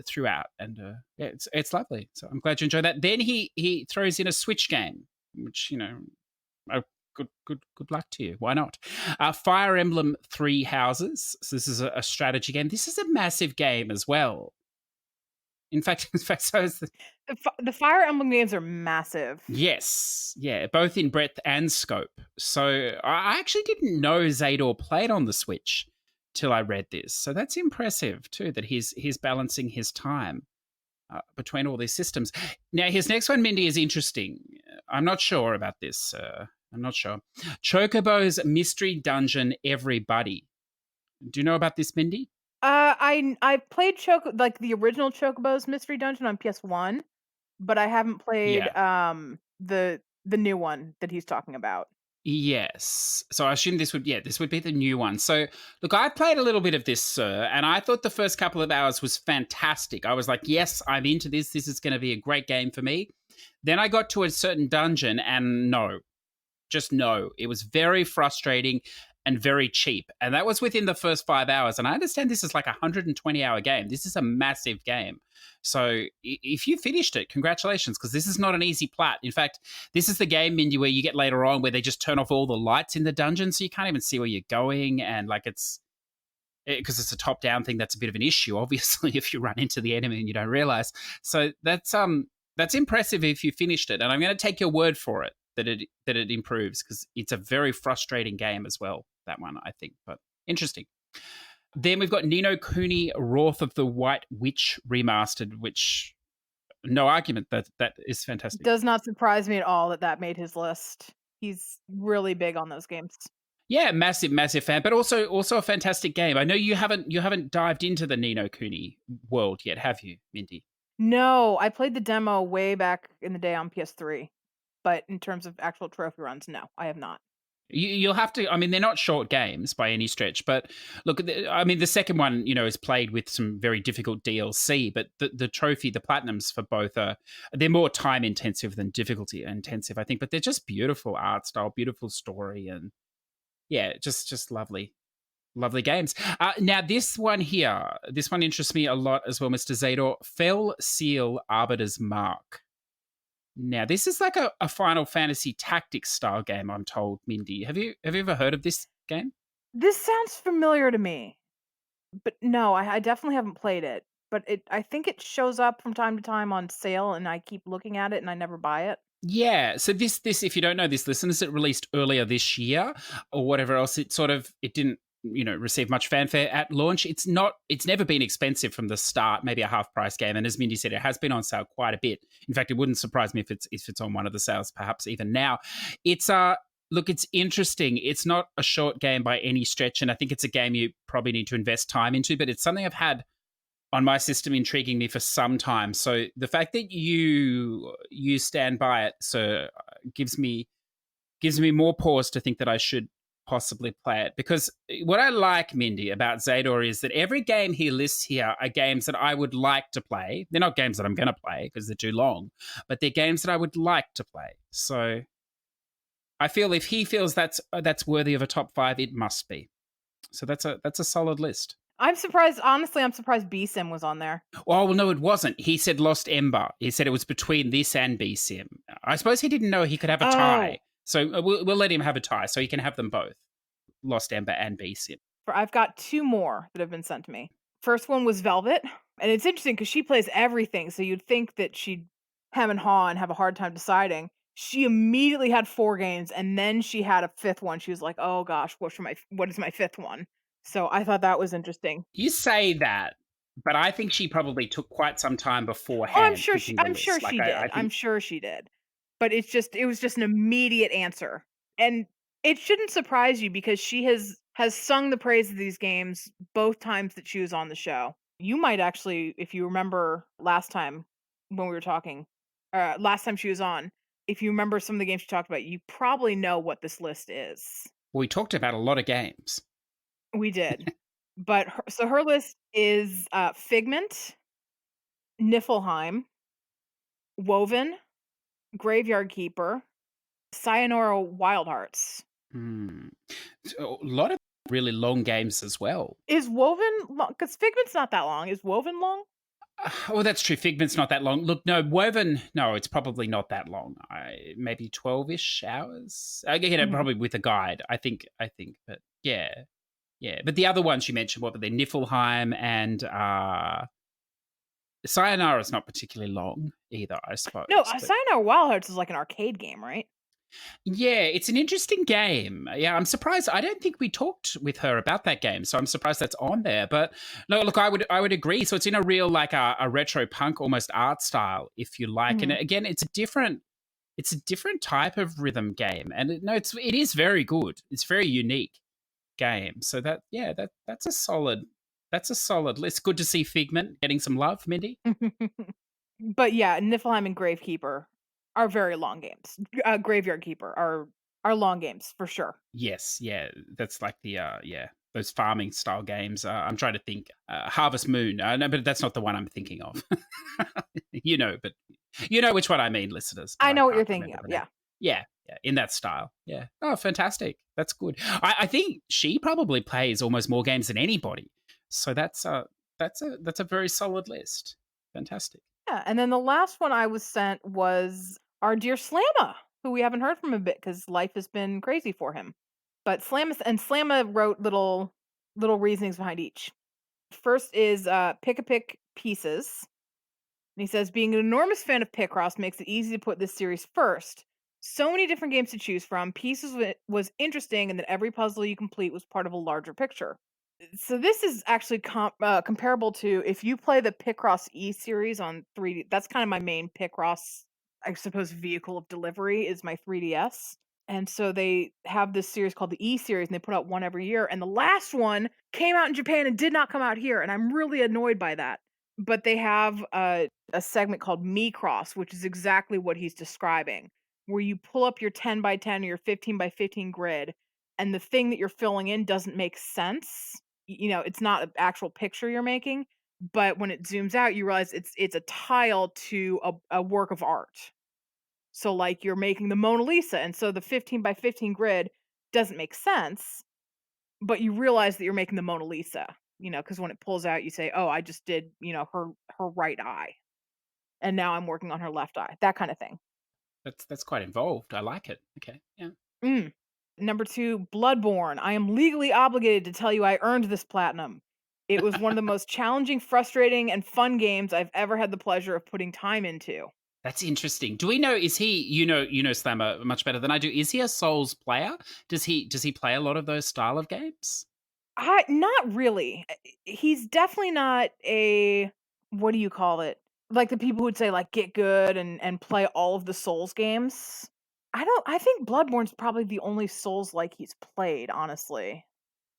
throughout, and yeah, it's lovely. So I'm glad you enjoyed that. Then he throws in a Switch game, which, you know, good luck to you. Why not? Fire Emblem Three Houses. So this is a strategy game. This is a massive game as well. In fact, so is the Fire Emblem games are massive. Yes, yeah, both in breadth and scope. So I actually didn't know Zador played on the Switch till I read this. So that's impressive too, that he's balancing his time between all these systems. Now, his next one, Mindy, is interesting. I'm not sure about this. I'm not sure. Chocobos Mystery Dungeon Everybody. Do you know about this, Mindy? I played like the original Chocobos Mystery Dungeon on PS1, but I haven't played the new one that he's talking about. Yes. So I assume this would be the new one. So look, I played a little bit of this, sir, and I thought the first couple of hours was fantastic. I was like, yes, I'm into this. This is going to be a great game for me. Then I got to a certain dungeon and no. It was very frustrating and very cheap. And that was within the first 5 hours. And I understand this is like a 120-hour game. This is a massive game. So if you finished it, congratulations, because this is not an easy plat. In fact, this is the game, Mindy, where you get later on where they just turn off all the lights in the dungeon, so you can't even see where you're going. And like because it's a top-down thing, that's a bit of an issue, obviously, if you run into the enemy and you don't realize. So that's impressive if you finished it. And I'm going to take your word for it that it improves, because it's a very frustrating game as well, that one, I think. But interesting. Then we've got Ninokuni Wrath of the White Witch Remastered, which, no argument, that is fantastic. Does not surprise me at all that made his list. He's really big on those games. Yeah, massive fan, but also a fantastic game. I know you haven't dived into the Ninokuni world yet, have you, Mindy? No, I played the demo way back in the day on PS3, but in terms of actual trophy runs, no, I have not. You'll have to. I mean, they're not short games by any stretch, but look, I mean, the second one, you know, is played with some very difficult DLC, but the trophy, the platinums for both they're more time intensive than difficulty intensive, I think, but they're just beautiful art style, beautiful story, and yeah, just lovely games. Now, this one interests me a lot as well, Mr. Zador. Fell Seal Arbiter's Mark. Now, this is like a Final Fantasy Tactics style game, I'm told, Mindy. Have you ever heard of this? game? This sounds familiar to me, but no, I definitely haven't played it. But I think it shows up from time to time on sale, and I keep looking at it, and I never buy it. Yeah. So this, if you don't know this, listeners, it released earlier this year or whatever else. It didn't, receive much fanfare at launch. It's never been expensive from the start. Maybe a half price game, and as Mindy said, it has been on sale quite a bit. In fact, it wouldn't surprise me if it's on one of the sales, perhaps even now. It's Look, it's interesting. It's not a short game by any stretch, and I think it's a game you probably need to invest time into. But it's something I've had on my system intriguing me for some time. So the fact that you stand by it, so gives me more pause to think that I should possibly play it. Because what I like, Mindy, about Zador is that every game he lists here are games that I would like to play. They're not games that I'm going to play because they're too long, but they're games that I would like to play. So I feel if he feels that's worthy of a top 5, it must be. So that's a solid list. I'm surprised. Honestly, I'm surprised B-Sim was on there. Oh, well, no, it wasn't. He said Lost Ember. He said it was between this and B-Sim. I suppose he didn't know he could have a tie. So we'll let him have a tie so he can have them both, Lost Ember and B-Sim. I've got 2 more that have been sent to me. First one was Velvet, and it's interesting because she plays everything, so you'd think that she'd hem and haw and have a hard time deciding. She immediately had 4 games, and then she had a 5th one. She was like, "Oh gosh, what is my 5th one?" So I thought that was interesting. You say that, but I think she probably took quite some time beforehand. Oh, I'm sure she picking the list. she did. I think I'm sure she did. But it was just an immediate answer. And it shouldn't surprise you because she has sung the praise of these games both times that she was on the show. You might actually, if you remember last time when we were talking, last time she was on, if you remember some of the games she talked about, you probably know what this list is. we talked about a lot of games. We did. But her list is Figment, Niflheim, Woven, Graveyard Keeper, Sayonara Wild Hearts. Hmm. So a lot of really long games as well. Is Woven long? Because Figment's not that long. Is Woven long? Oh, that's true. Figment's not that long. Look, no, Woven, no, it's probably not that long. Maybe 12-ish hours. Again, Mhm. probably with a guide, I think. But yeah. Yeah. But the other ones you mentioned, what were they? Niflheim and Sayonara's not particularly long either, I suppose. No, But Sayonara Wild Hearts is like an arcade game, right? yeah, it's an interesting game. Yeah, I'm surprised. I don't think we talked with her about that game, so I'm surprised that's on there. But no, look, I would agree. So it's in a real like a retro punk almost art style, if you like. And Mhm. again, it's a different type of rhythm game, and it is very good. It's a very unique game. So that's a solid list. Good to see Figment getting some love, Mindy. But yeah, Niflheim and Gravekeeper are very long games. Graveyard Keeper are long games for sure. Yes, yeah, that's like the those farming style games. I'm trying to think. Harvest Moon. No, but that's not the one I'm thinking of. But you know which one I mean, listeners. But I I know what you're can't thinking remember of. the name. Yeah. Yeah, in that style. Yeah. Oh, fantastic. That's good. I think she probably plays almost more games than anybody. So that's a very solid list. Fantastic. Yeah. And then the last one I was sent was our dear Slamma, who we haven't heard from a bit because life has been crazy for him. But Slamma wrote little reasonings behind each. First is pick a pick pieces. And he says, being an enormous fan of Picross makes it easy to put this series first. So many different games to choose from. Pieces was interesting in that every puzzle you complete was part of a larger picture. So this is actually comparable to if you play the Picross E series on 3D. That's kind of my main Picross, I suppose, vehicle of delivery is my 3DS. And so they have this series called the E series, and they put out one every year. And the last one came out in Japan and did not come out here, and I'm really annoyed by that. But they have a segment called Me Cross, which is exactly what he's describing, where you pull up your 10 by 10 or your 15 by 15 grid, and the thing that you're filling in doesn't make sense. It's not an actual picture you're making, but when it zooms out, you realize it's a tile to a work of art. So like you're making the Mona Lisa, and so the 15 by 15 grid doesn't make sense, but you realize that you're making the Mona Lisa, because when it pulls out, you say, "Oh, I just did, her right eye, and now I'm working on her left eye." That kind of thing. That's quite involved. I like it. Okay. Yeah. Mm. Number 2, Blood-Borne. I am legally obligated to tell you I earned this platinum. It was one of the most challenging, frustrating, and fun games I've ever had the pleasure of putting time into. That's interesting. Do we know? Is he? You know Slammer much better than I do. Is he a Souls player? Does he play a lot of those style of games? I not really. He's definitely not a what do you call it? Like the people who would say like get good and play all of the Souls games. I think Bloodborne's probably the only Souls like he's played, honestly.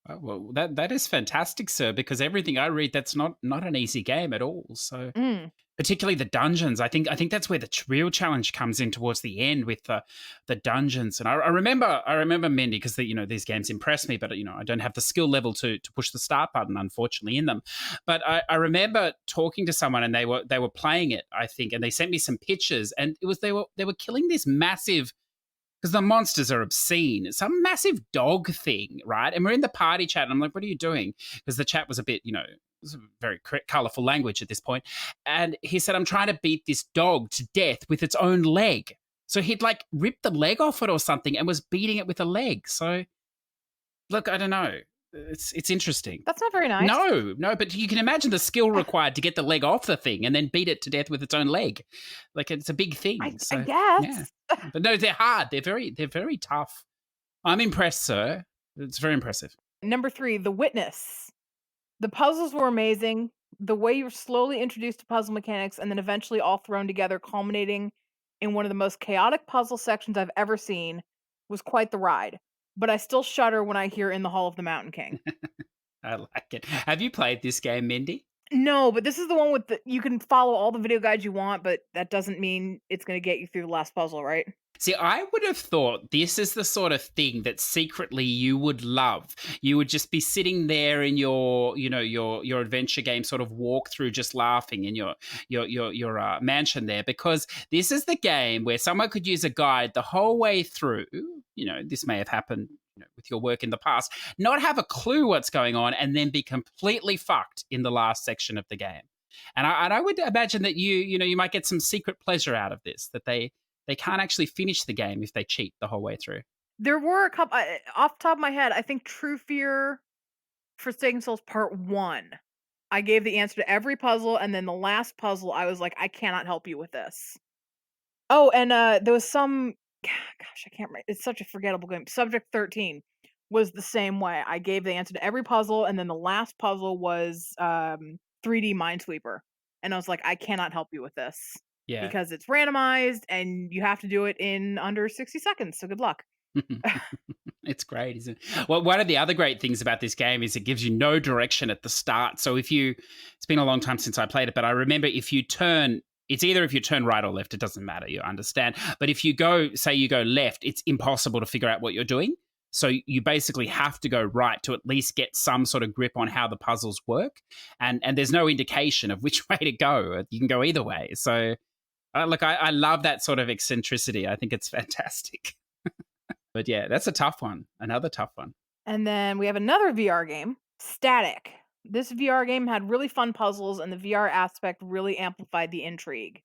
Oh, well, that is fantastic, sir. Because everything I read, that's not an easy game at all. So Mm. particularly the dungeons. I think that's where the real challenge comes in towards the end with the dungeons. And I remember Mindy because these games impress me, but I don't have the skill level to push the start button, unfortunately, in them. But I remember talking to someone and they were playing it, I think, and they sent me some pictures, and it was they were killing this massive, because the monsters are obscene. It's some massive dog thing, right? And we're in the party chat, and I'm like, "What are you doing?" Because the chat was a bit, it was a very colorful language at this point. And he said, "I'm trying to beat this dog to death with its own leg." So he'd like ripped the leg off it or something and was beating it with a leg. So look, I don't know. It's interesting. That's not very nice. No, but you can imagine the skill required to get the leg off the thing and then beat it to death with its own leg. Like it's a big thing. I So yeah, guess. but no, they're hard. They're very tough. I'm impressed, sir. It's very impressive. Number 3, The Witness. The puzzles were amazing. The way you're slowly introduced to puzzle mechanics and then eventually all thrown together, culminating in one of the most chaotic puzzle sections I've ever seen, was quite the ride. But I still shudder when I hear In the Hall of the Mountain King. I like it. Have you played this game, Mindy? No, but this is the one with you can follow all the video guides you want, but that doesn't mean it's going to get you through the last puzzle, right? See, I would have thought this is the sort of thing that secretly you would love. You would just be sitting there in your adventure game sort of walk through, just laughing in your mansion there, because this is the game where someone could use a guide the whole way through. This may have happened with your work in the past, not have a clue what's going on, and then be completely fucked in the last section of the game. And I would imagine that you might get some secret pleasure out of this, that they can't actually finish the game if they cheat the whole way through. There were a couple off the top of my head, I think True Fear for Forsaken Souls Part 1. I gave the answer to every puzzle, and then the last puzzle, I was like, I cannot help you with this. Oh, and there was some gosh, I can't remember. It's such a forgettable game. Subject 13 was the same way. I gave the answer to every puzzle, and then the last puzzle was 3D Minesweeper. And I was like, I cannot help you with this Yeah. because it's randomized and you have to do it in under 60 seconds. So good luck. It's great, isn't it? Well, one of the other great things about this game is it gives you no direction at the start. So it's been a long time since I played it, but I remember if you turn right or left, it doesn't matter, you understand. But if you go left, it's impossible to figure out what you're doing. So you basically have to go right to at least get some sort of grip on how the puzzles work. And there's no indication of which way to go. You can go either way. So look, I love that sort of eccentricity. I think it's fantastic. But yeah, that's a tough one. Another tough one. And then we have another VR game, Static. This VR game had really fun puzzles, and the VR aspect really amplified the intrigue.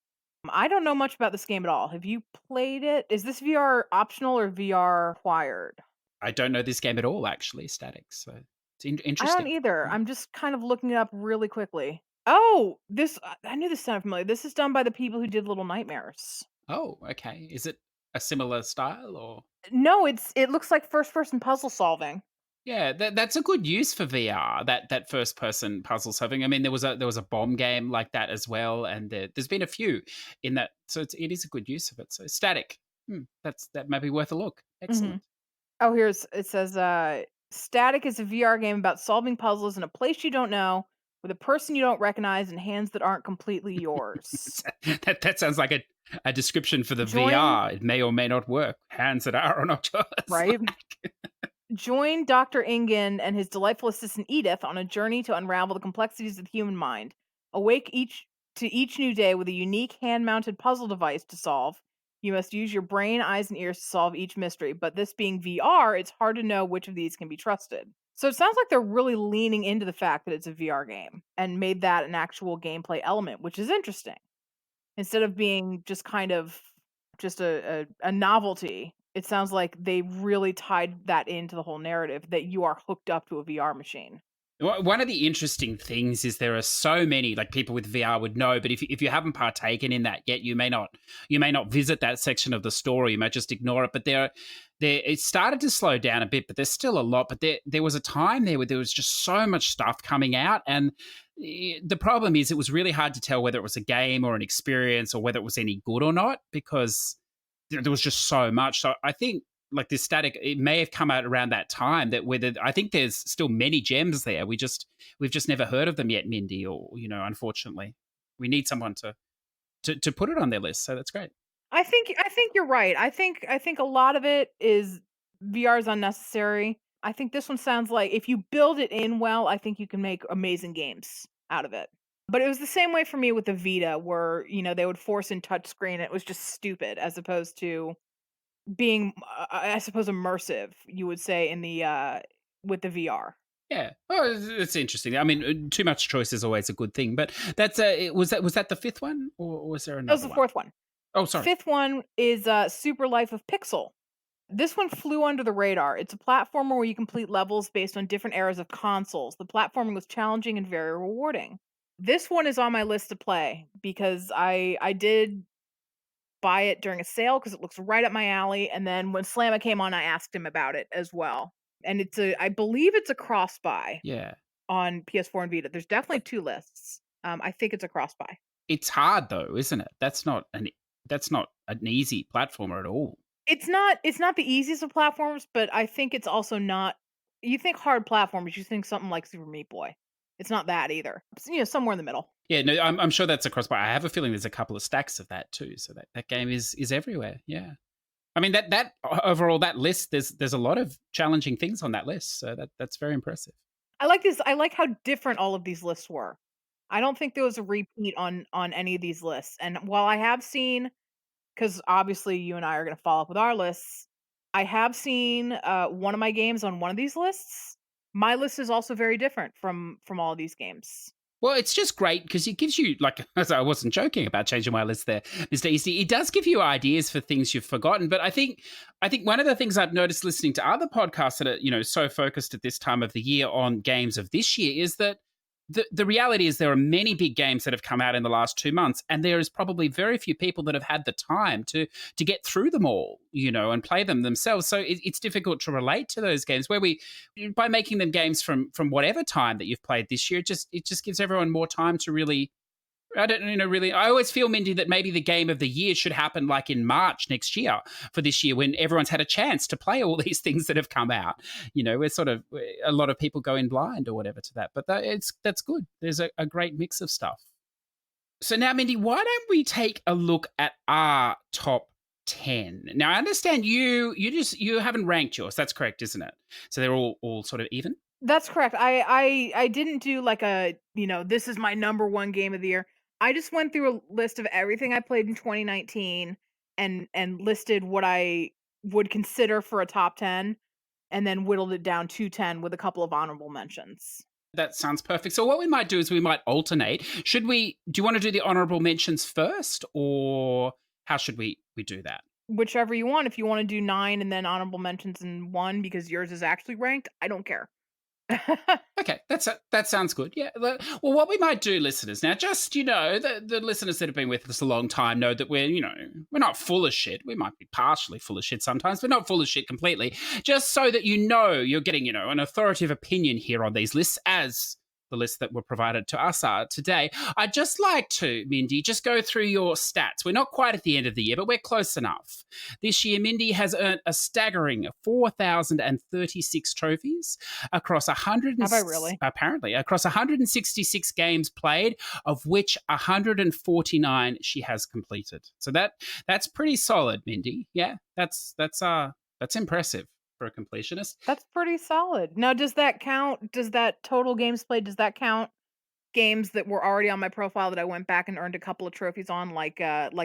I don't know much about this game at all. Have you played it? Is this VR optional or VR required? I don't know this game at all, actually, Static. So it's I interesting. don't either. Yeah. I'm just kind of looking it up really quickly. Oh, this I knew this sounded familiar. This is done by the people who did Little Nightmares. Oh, okay. Is it a similar style or? No, it looks like first person puzzle solving. Yeah, that's a good use for VR. That first person puzzle solving. I mean, there was a bomb game like that as well, and there's been a few in that. So it is a good use of it. So Static, that may be worth a look. Excellent. Oh, it says Static is a VR game about solving puzzles in a place you don't know, with a person you don't recognize, and hands that aren't completely yours. That sounds like a description for the Join- VR. It may or may not work. Hands that are or not yours. Right? Join Dr. Ingen and his delightful assistant Edith on a journey to unravel the complexities of the human mind. Awake to each new day with a unique hand-mounted puzzle device to solve. You must use your brain, eyes, and ears to solve each mystery, but this being VR, it's hard to know which of these can be trusted. So it sounds like they're really leaning into the fact that it's a VR game and made that an actual gameplay element, which is interesting. Instead of being just kind of just a novelty, It sounds like they really tied that into the whole narrative that you are hooked up to a VR machine. One of the interesting things is there are so many, like people with VR would know, but if you haven't partaken in that yet, you may not visit that section of the story. You might just ignore it. But there it started to slow down a bit, but there's still a lot. But there was a time there where there was just so much stuff coming out, and the problem is it was really hard to tell whether it was a game or an experience or whether it was any good or not because there was just so much. So I think like this static, it may have come out around that time that whether I think there's still many gems there. We've just never heard of them yet, Mindy, or unfortunately, we need someone to put it on their list. So that's great. I think you're right. I think a lot of it is VR is unnecessary. I think this one sounds like if you build it in well, I think you can make amazing games out of it. But it was the same way for me with the Vita, where they would force in touchscreen. It was just stupid, as opposed to being, I suppose, immersive. You would say in the with the VR. Yeah. Oh, it's interesting. I mean, too much choice is always a good thing. But that's was that the fifth one, or was there That was another the one? fourth one. Oh, sorry. Fifth one is Super Life of Pixel. This one flew under the radar. It's a platformer where you complete levels based on different eras of consoles. The platforming was challenging and very rewarding. This one is on my list to play because I did buy it during a sale because it looks right up my alley. And then when Slamma came on, I asked him about it as well. And I believe it's a cross buy Yeah. on PS4 and Vita. There's definitely two lists. I think it's a cross buy. It's hard though, isn't it? That's not an easy platformer at all. It's not the easiest of platforms, but I think it's also not. You think hard platformers, you think something like Super Meat Boy. It's not that either. It's, somewhere in the middle. Yeah, no, I'm sure that's a crossbar. I have a feeling there's a couple of stacks of that too. So that game is everywhere. Yeah. I mean that overall that list there's a lot of challenging things on that list. So that's very impressive. I like this. I like how different all of these lists were. I don't think there was a repeat on any of these lists. And while I have seen, because obviously you and I are going to follow up with our lists, I have seen one of my games on one of these lists. My list is also very different from all of these games. Well, it's just great because it gives you, like, as I wasn't joking about changing my list there, Mr. Easty, it does give you ideas for things you've forgotten. But I think one of the things I've noticed listening to other podcasts that are, so focused at this time of the year on games of this year is that the reality is there are many big games that have come out in the last 2 months, and there is probably very few people that have had the time to get through them all, and play them themselves. So it's difficult to relate to those games where by making them games from whatever time that you've played this year, it just gives everyone more time to really. I don't really. I always feel, Mindy, that maybe the game of the year should happen like in March next year for this year when everyone's had a chance to play all these things that have come out. We're sort of a lot of people go in blind or whatever to that, but that's good. There's a great mix of stuff. So now, Mindy, why don't we take a look at our top 10? Now, I understand you haven't ranked yours. That's correct, isn't it? So they're all sort of even. That's correct. I didn't do like a, this is my number one game of the year. I just went through a list of everything I played in 2019 and listed what I would consider for a top 10 and then whittled it down to 10 with a couple of honorable mentions. That sounds perfect. So what we might do is we might alternate. Do you want to do the honorable mentions first, or how should we do that? Whichever you want. If you want to do 9 and then honorable mentions in 1 because yours is actually ranked, I don't care. Okay, that sounds good. Yeah. Well, what we might do, listeners, now just the listeners that have been with us a long time know that we're not full of shit. We might be partially full of shit sometimes, but not full of shit completely. Just so that you're getting an authoritative opinion here on these lists as the lists that were provided to us are today. I'd just like to, Mindy, just go through your stats. We're not quite at the end of the year, but we're close enough. This year, Mindy has earned a staggering 4,036 trophies across Have I really? apparently across 166 games played, of which 149 she has completed. So that's pretty solid, Mindy. Yeah, that's impressive for a completionist. That's pretty solid. Now, does that count? Does that total games played, does that count games that were already on my profile that I went back and earned a couple of trophies on, like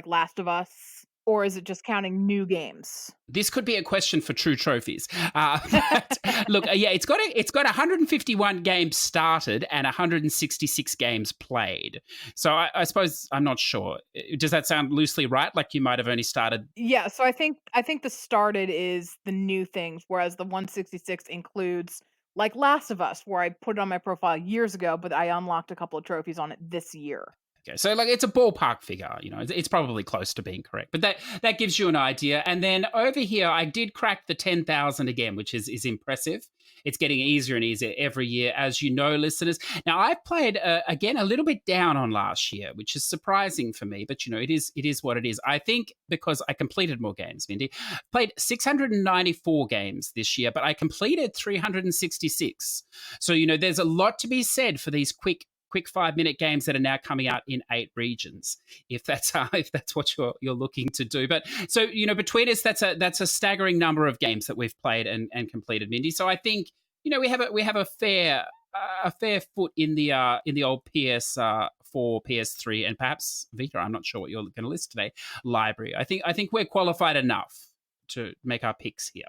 Last of Us? or is it just counting new games? This could be a question for True Trophies. But look, yeah, it's got 151 games started and 166 games played. So I suppose I'm not sure. Does that sound loosely right? Like you might have only started. Yeah, so I think the started is the new things, whereas the 166 includes like Last of Us, where I put it on my profile years ago, but I unlocked a couple of trophies on it this year. Okay, so like it's a ballpark figure, it's probably close to being correct, but that gives you an idea. And then over here, I did crack the 10,000 again, which is impressive. It's getting easier and easier every year, as you know, listeners. Now I've played again a little bit down on last year, which is surprising for me, but it is what it is. I think because I completed more games, Mindy, played 694 games this year, but I completed 366. So there's a lot to be said for these quick 5-minute games that are now coming out in 8 regions, if that's what you're looking to do. But so between us, that's a staggering number of games that we've played and completed, Mindy. So I think we have a fair foot in the old PS4, PS3, and perhaps Vita. I'm not sure what you're going to list today. Library. I think we're qualified enough to make our picks here.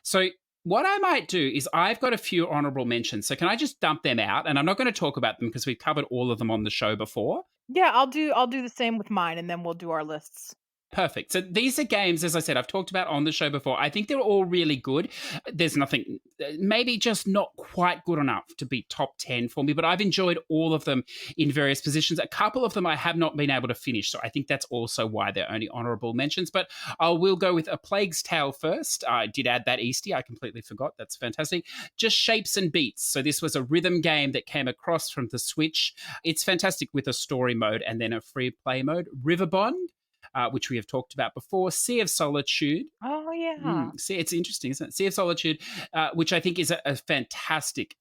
So what I might do is I've got a few honorable mentions. So can I just dump them out? And I'm not going to talk about them because we've covered all of them on the show before. Yeah, I'll do the same with mine, and then we'll do our lists. Perfect. So these are games, as I said, I've talked about on the show before. I think they're all really good. There's nothing, maybe just not quite good enough to be top 10 for me, but I've enjoyed all of them in various positions. A couple of them I have not been able to finish, so I think that's also why they're only honorable mentions. But I will go with A Plague's Tale first. I did add that Eastie. I completely forgot. That's fantastic. Just Shapes and Beats. So this was a rhythm game that came across from the Switch. It's fantastic with a story mode and then a free play mode. Riverbond, which we have talked about before. Sea of Solitude. Oh yeah. See, it's interesting, isn't it? Sea of Solitude, which I think is a fantastic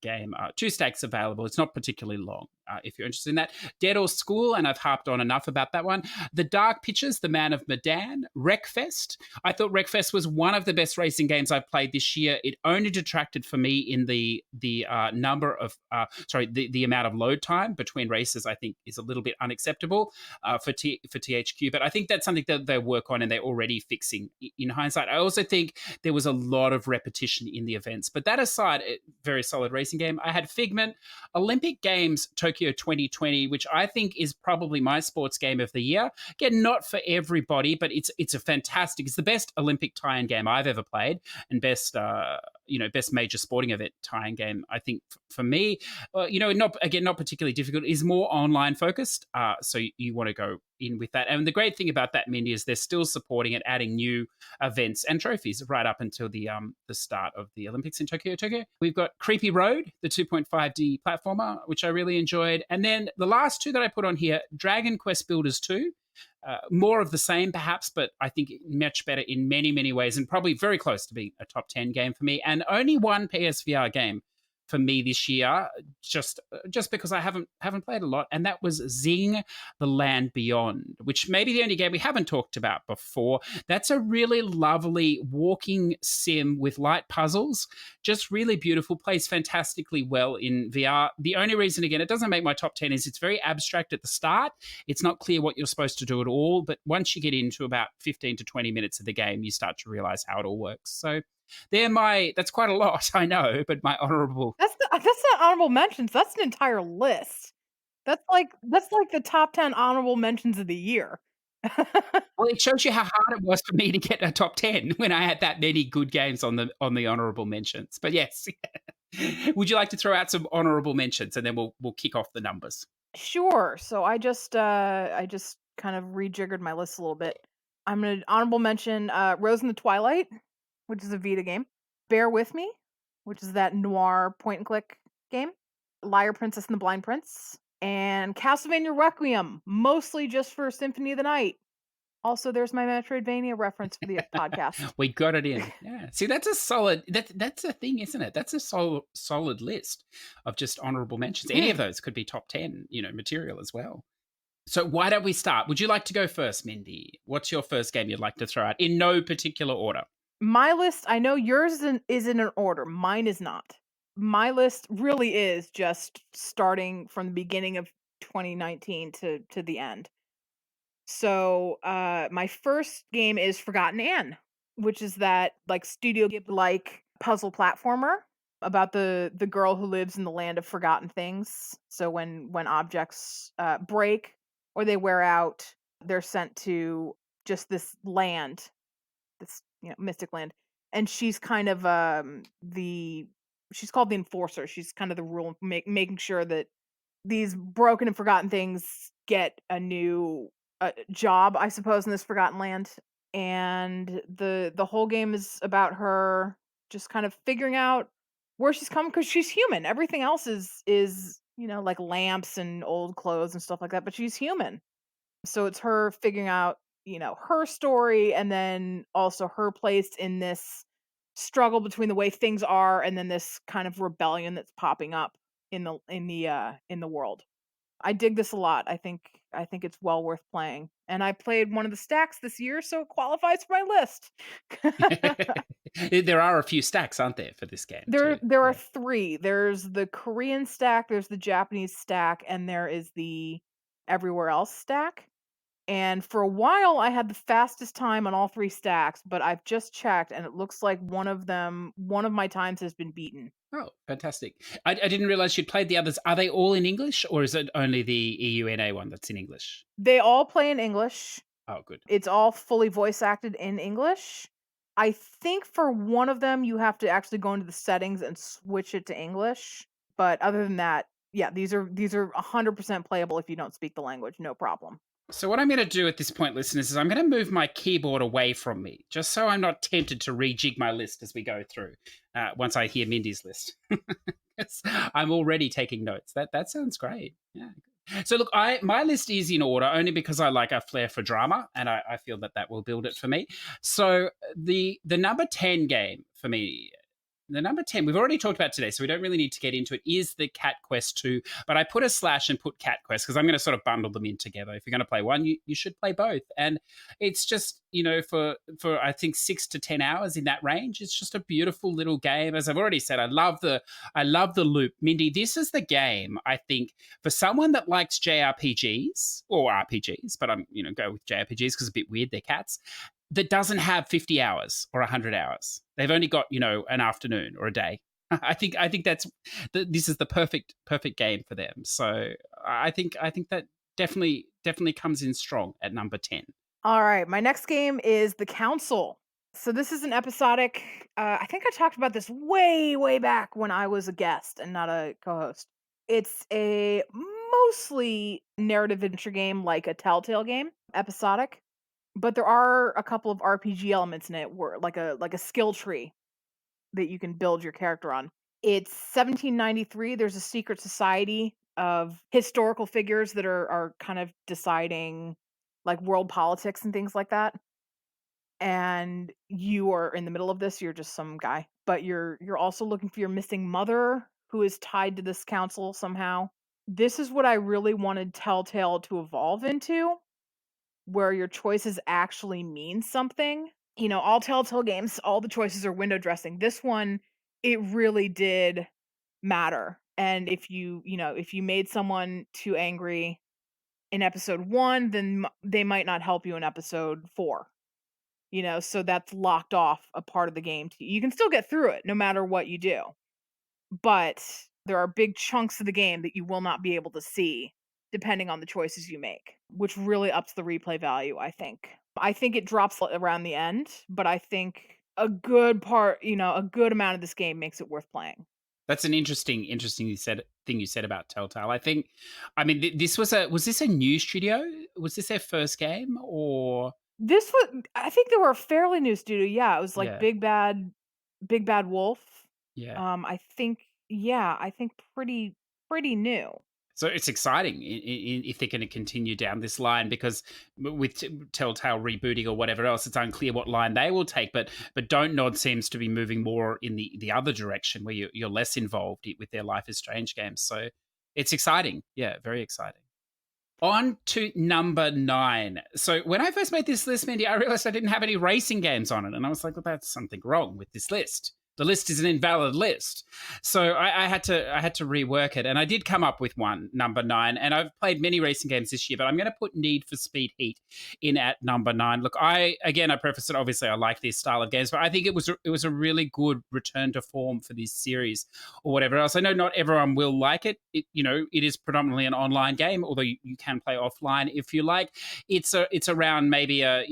game. 2 stacks available. It's not particularly long, if you're interested in that. Dead or School, and I've harped on enough about that one. The Dark Pictures, The Man of Medan. Wreckfest. I thought Wreckfest was one of the best racing games I've played this year. It only detracted for me in the number of, the amount of load time between races. I think is a little bit unacceptable for THQ, but I think that's something that they work on and they're already fixing in hindsight. I also think there was a lot of repetition in the events, but that aside, very solid racing game. I had Figment, Olympic Games Tokyo 2020, which I think is probably my sports game of the year. Again, not for everybody, but it's the best Olympic tie-in game I've ever played, and best major sporting event tie-in game. I think for me, not particularly difficult. Is more online focused, so you want to go in with that. And the great thing about that, Mindy, is they're still supporting it, adding new events and trophies right up until the start of the Olympics in Tokyo. We've got Creepy Road, the 2.5D platformer, which I really enjoyed. And then the last two that I put on here, Dragon Quest Builders 2. More of the same, perhaps, but I think much better in many, many ways, and probably very close to being a top 10 game for me. And only one PSVR game for me this year, just because I haven't played a lot, and that was Zing: The Land Beyond, which may be the only game we haven't talked about before. That's a really lovely walking sim with light puzzles, just really beautiful, plays fantastically well in VR. The only reason, again, it doesn't make my top 10 is it's very abstract at the start. It's not clear what you're supposed to do at all, but once you get into about 15 to 20 minutes of the game, you start to realize how it all works. So that's quite a lot, I know, but my honorable. That's not honorable mentions. That's an entire list. That's like the top 10 honorable mentions of the year. Well, it shows you how hard it was for me to get a top 10 when I had that many good games on the honorable mentions. But yes, would you like to throw out some honorable mentions and then we'll kick off the numbers? Sure. So I just kind of rejiggered my list a little bit. I'm gonna honorable mention Rose in the Twilight, which is a Vita game. Bear With Me, which is that noir point and click game. Liar Princess and the Blind Prince. And Castlevania Requiem, mostly just for Symphony of the Night. Also, there's my Metroidvania reference for the podcast. We got it in. Yeah. See, that's a solid. That's a thing, isn't it? That's a solid list of just honorable mentions. Any of those could be top 10, material as well. So why don't we start? Would you like to go first, Mindy? What's your first game you'd like to throw out in no particular order? My list, I know yours is in an order. Mine is not. My list really is just starting from the beginning of 2019 to the end. So my first game is Forgotten Anne, which is that like Studio Ghibli like puzzle platformer about the girl who lives in the land of forgotten things. So when objects break or they wear out, they're sent to just this land, this mystic land, and she's kind of the she's called the enforcer. She's kind of the rule making sure that these broken and forgotten things get a new job, I suppose, in this forgotten land. And the whole game is about her just kind of figuring out where she's come because she's human. Everything else is like lamps and old clothes and stuff like that, but she's human. So it's her figuring out her story, and then also her place in this struggle between the way things are and then this kind of rebellion that's popping up in the world. I dig this a lot. I think it's well worth playing. And I played one of the stacks this year, so it qualifies for my list. There are a few stacks, aren't there, for this game there too? there are 3. There's the Korean stack, there's the Japanese stack, and there is the everywhere else stack. And for a while I had the fastest time on all 3 stacks, but I've just checked and it looks like one of my times has been beaten. Oh, fantastic. I didn't realize you'd played the others. Are they all in English, or is it only the EUNA one that's in English? They all play in English. Oh, good. It's all fully voice acted in English. I think for one of them you have to actually go into the settings and switch it to English. But other than that, yeah, these are 100% playable if you don't speak the language, no problem. So what I'm going to do at this point, listeners, is I'm going to move my keyboard away from me, just so I'm not tempted to rejig my list as we go through, once I hear Mindy's list. I'm already taking notes. That sounds great. Yeah. So look, my list is in order only because I like a flair for drama, and I feel that will build it for me. So the number 10 game for me, the number 10 we've already talked about today, so we don't really need to get into it, is the Cat Quest 2. But I put a slash and put Cat Quest because I'm going to sort of bundle them in together. If you're going to play one, you should play both. And it's just, for I think 6 to 10 hours in that range, it's just a beautiful little game. As I've already said, I love the loop. Mindy, this is the game, I think, for someone that likes JRPGs or RPGs, but I'm, go with JRPGs because it's a bit weird, they're cats, that doesn't have 50 hours or 100 hours. They've only got, an afternoon or a day. I think this is the perfect game for them. So I think that definitely comes in strong at number 10. All right, my next game is The Council. So this is an episodic. I think I talked about this way back when I was a guest and not a co-host. It's a mostly narrative adventure game, like a Telltale game, episodic. But there are a couple of RPG elements in it, where like a skill tree that you can build your character on. It's 1793. There's a secret society of historical figures that are kind of deciding like world politics and things like that. And you are in the middle of this. You're just some guy, but you're also looking for your missing mother, who is tied to this council somehow. This is what I really wanted Telltale to evolve into, where your choices actually mean something. All Telltale games, all the choices are window dressing. This one, it really did matter. And if if you made someone too angry in episode 1, then they might not help you in episode 4. So that's locked off a part of the game. You can still get through it no matter what you do. But there are big chunks of the game that you will not be able to see depending on the choices you make, which really ups the replay value, I think. I think it drops around the end, but I think a good part, a good amount of this game makes it worth playing. That's an interesting thing you said about Telltale. This was this a new studio? Was this their first game, or I think they were a fairly new studio. Yeah, it was like yeah, Big Bad Wolf. yeah. I think pretty new. So it's exciting if they're going to continue down this line, because with Telltale rebooting or whatever else, it's unclear what line they will take. But Don't Nod seems to be moving more in the other direction, where you're less involved with their Life is Strange games. So it's exciting. Yeah, very exciting. On to number 9. So when I first made this list, Mindy, I realized I didn't have any racing games on it. And I was like, well, that's something wrong with this list. the list is an invalid list. So I had to rework it, and I did come up with one, number 9. And I've played many racing games this year, but I'm going to put Need for Speed Heat in at number 9. Look, I preface it. Obviously, I like this style of games, but I think it was a really good return to form for this series or whatever else. I know not everyone will like it. It is predominantly an online game, although you can play offline if you like. It's around maybe a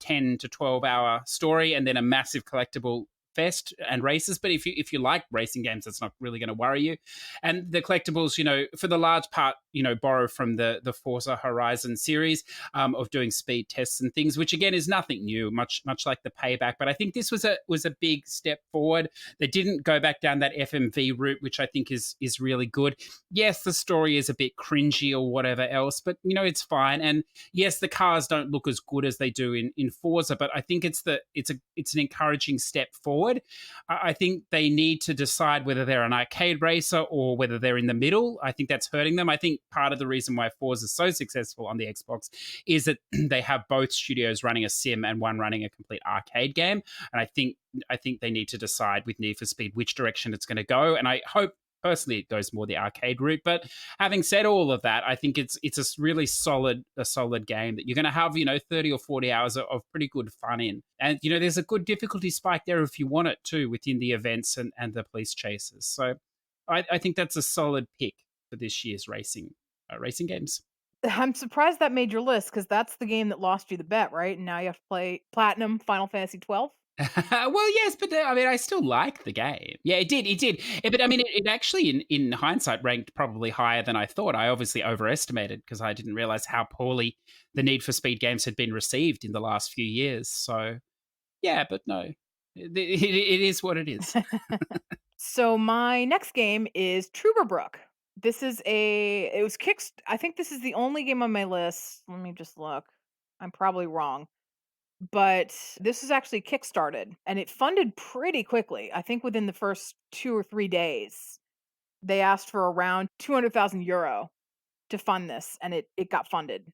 10 to 12 hour story and then a massive collectible fest and races. But if you like racing games, that's not really going to worry you. And the collectibles, for the large part, borrow from the Forza Horizon series of doing speed tests and things, which again is nothing new, much like the Payback. But I think this was a big step forward. They didn't go back down that FMV route, which I think is really good. Yes, the story is a bit cringy or whatever else, but it's fine. And yes, the cars don't look as good as they do in Forza, but I think it's an encouraging step forward. I think they need to decide whether they're an arcade racer or whether they're in the middle. I think that's hurting them. I think part of the reason why Forza is so successful on the Xbox is that they have both studios running a sim and one running a complete arcade game. And I think they need to decide with Need for Speed which direction it's going to go. And I hope personally it goes more the arcade route. But having said all of that, I think it's a really solid game that you're going to have 30 or 40 hours of pretty good fun in. And there's a good difficulty spike there if you want it too, within the events and the police chases. So I think that's a solid pick for this year's racing games. I'm surprised that made your list, because that's the game that lost you the bet, right? And now you have to play Platinum Final Fantasy 12. Well, yes, but I still like the game. Yeah, it did. But I mean, it actually, in hindsight, ranked probably higher than I thought. I obviously overestimated because I didn't realize how poorly the Need for Speed games had been received in the last few years. So, yeah, but no, it is what it is. So my next game is Brooke. I think this is the only game on my list. Let me just look. I'm probably wrong. But this is actually kickstarted, and it funded pretty quickly. I think within the first 2 or 3 days, they asked for around 200,000 euro to fund this, and it got funded.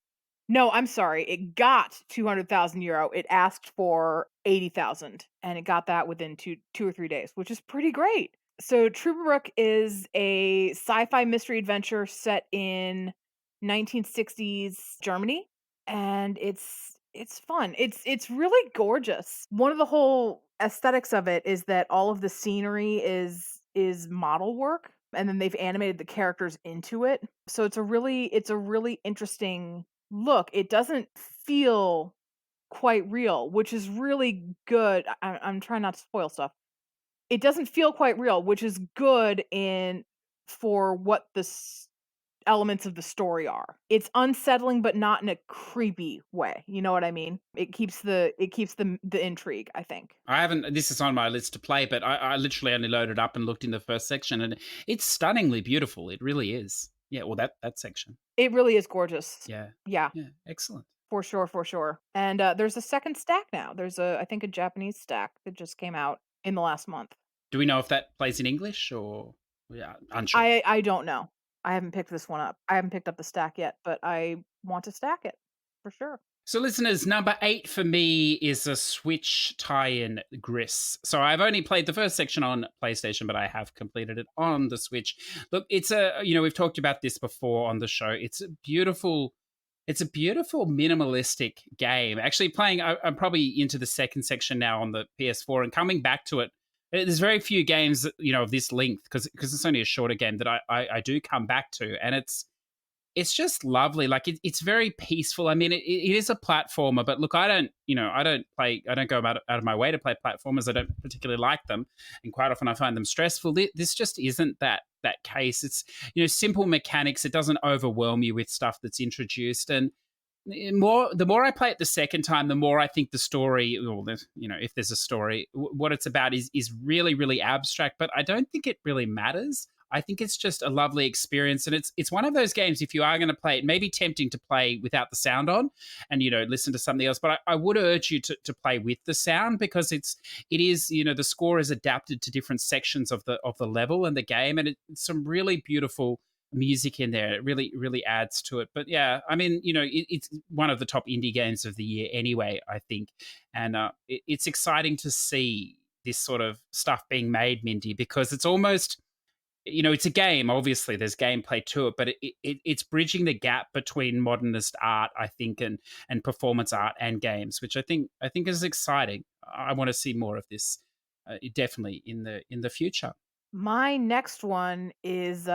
No, I'm sorry, it got 200,000 euro. It asked for 80,000, and it got that within 2 or 3 days, which is pretty great. So Brooke is a sci-fi mystery adventure set in 1960s Germany, and it's fun. It's really gorgeous. One of the whole aesthetics of it is that all of the scenery is model work, and then they've animated the characters into it. So it's a really interesting look. It doesn't feel quite real, which is really good. I'm trying not to spoil stuff. It doesn't feel quite real, which is good for what the elements of the story are. It's unsettling, but not in a creepy way. You know what I mean? It keeps the intrigue, I think. This is on my list to play, but I literally only loaded up and looked in the first section, and it's stunningly beautiful. It really is. Yeah, well, that section. It really is gorgeous. Yeah. Yeah. Yeah, excellent. For sure. And there's a second stack now. There's I think a Japanese stack that just came out in the last month. Do we know if that plays in English or? Yeah, unsure. I don't know. I haven't picked this one up. I haven't picked up the stack yet, but I want to stack it for sure. So, listeners, number 8 for me is a Switch tie-in, Gris. So I've only played the first section on PlayStation, but I have completed it on the Switch. Look, it's we've talked about this before on the show. It's a beautiful minimalistic game. Actually playing, I'm probably into the second section now on the PS4 and coming back to it. There's very few games, of this length because it's only a shorter game that I do come back to, and it's just lovely. Like it's very peaceful. I mean, it is a platformer, but look, I don't go out of my way to play platformers. I don't particularly like them, and quite often I find them stressful. This just isn't that case. It's simple mechanics. It doesn't overwhelm you with stuff that's introduced, and the more I play it the second time, the more I think the story, if there's a story, what it's about is really, really abstract. But I don't think it really matters. I think it's just a lovely experience, and it's one of those games. If you are going to play it, may be tempting to play without the sound on, and listen to something else. But I would urge you to play with the sound, because it is the score is adapted to different sections of the level and the game, and it's some really beautiful music in there. It really, really adds to it. But yeah, I mean, it's one of the top indie games of the year anyway, I think, and it's exciting to see this sort of stuff being made, Mindy, because it's almost, it's a game. Obviously, there's gameplay to it, but it's bridging the gap between modernist art, I think, and performance art and games, which I think is exciting. I want to see more of this, definitely in the future. My next one is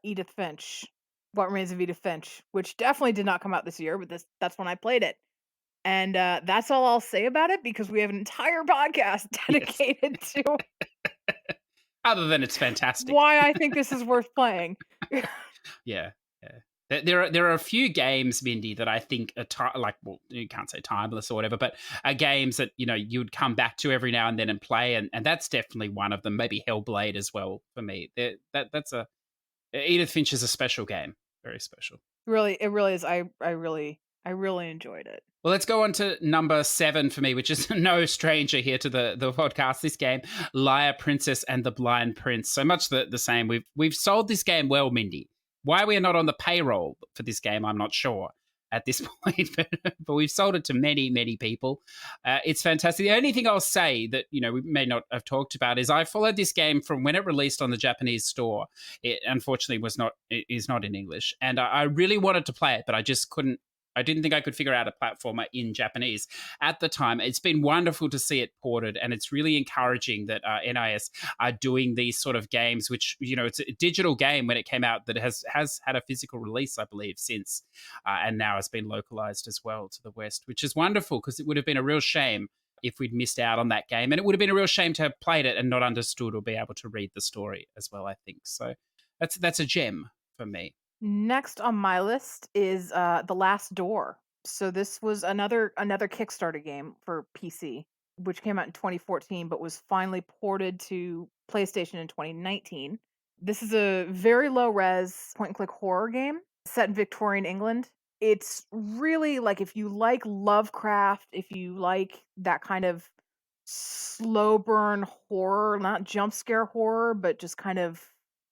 Edith Finch. What Remains of Edith Finch, which definitely did not come out this year, but that's when I played it. And that's all I'll say about it because we have an entire podcast Yes. dedicated to Other than it's fantastic. why I think this is worth playing. Yeah, yeah. There are a few games, Mindy, that I think are like, well, you can't say timeless or whatever, but are games that you would come back to every now and then and play, and that's definitely one of them. Maybe Hellblade as well for me. That's a Edith Finch is a special game, very special. Really, it really is. I really enjoyed it. Well, let's go on to number 7 for me, which is no stranger here to the podcast. This game, Liar Princess and the Blind Prince. So much the same. We've sold this game well, Mindy. Why we are not on the payroll for this game, I'm not sure at this point, but we've sold it to many, many people. It's fantastic. The only thing I'll say that we may not have talked about is I followed this game from when it released on the Japanese store. It unfortunately is not in English, and I really wanted to play it, but I just couldn't. I didn't think I could figure out a platformer in Japanese at the time. It's been wonderful to see it ported, and it's really encouraging that NIS are doing these sort of games, which, it's a digital game when it came out that has had a physical release, I believe, since, and now has been localized as well to the West, which is wonderful because it would have been a real shame if we'd missed out on that game. And it would have been a real shame to have played it and not understood or be able to read the story as well, I think. So that's a gem for me. Next on my list is The Last Door. So this was another Kickstarter game for PC, which came out in 2014, but was finally ported to PlayStation in 2019. This is a very low res point and click horror game set in Victorian England. It's really like if you like Lovecraft, if you like that kind of slow burn horror, not jump scare horror, but just kind of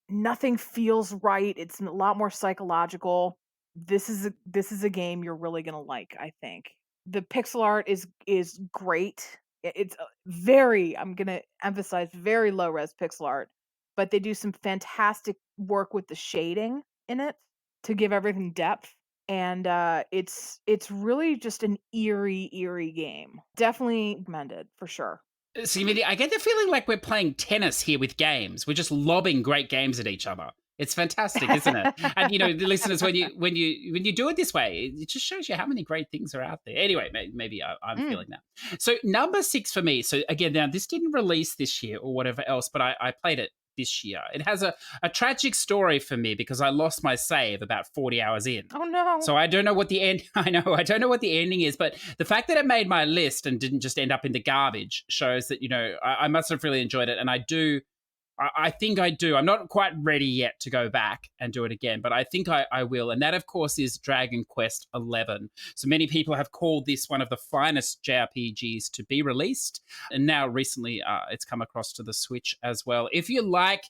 nothing feels right. It's a lot more psychological. This is a game you're really gonna like, I think. The pixel art is great. It's very, I'm gonna emphasize, very low res pixel art, but they do some fantastic work with the shading in it to give everything depth. And it's really just an eerie game. Definitely recommended for sure. See, Mindy, I get the feeling like we're playing tennis here with games. We're just lobbing great games at each other. It's fantastic, isn't it? And the listeners, when you do it this way, it just shows you how many great things are out there. Anyway, maybe I'm feeling that. So number 6 for me. So again, now this didn't release this year or whatever else, but I played it this year. It has a tragic story for me because I lost my save about 40 hours in. Oh no. So I don't know what the end. I know I don't know what the ending is, but the fact that it made my list and didn't just end up in the garbage shows that I must have really enjoyed it, and I do. I think I do. I'm not quite ready yet to go back and do it again, but I think I will. And that, of course, is Dragon Quest XI. So many people have called this one of the finest JRPGs to be released. And now recently it's come across to the Switch as well. If you like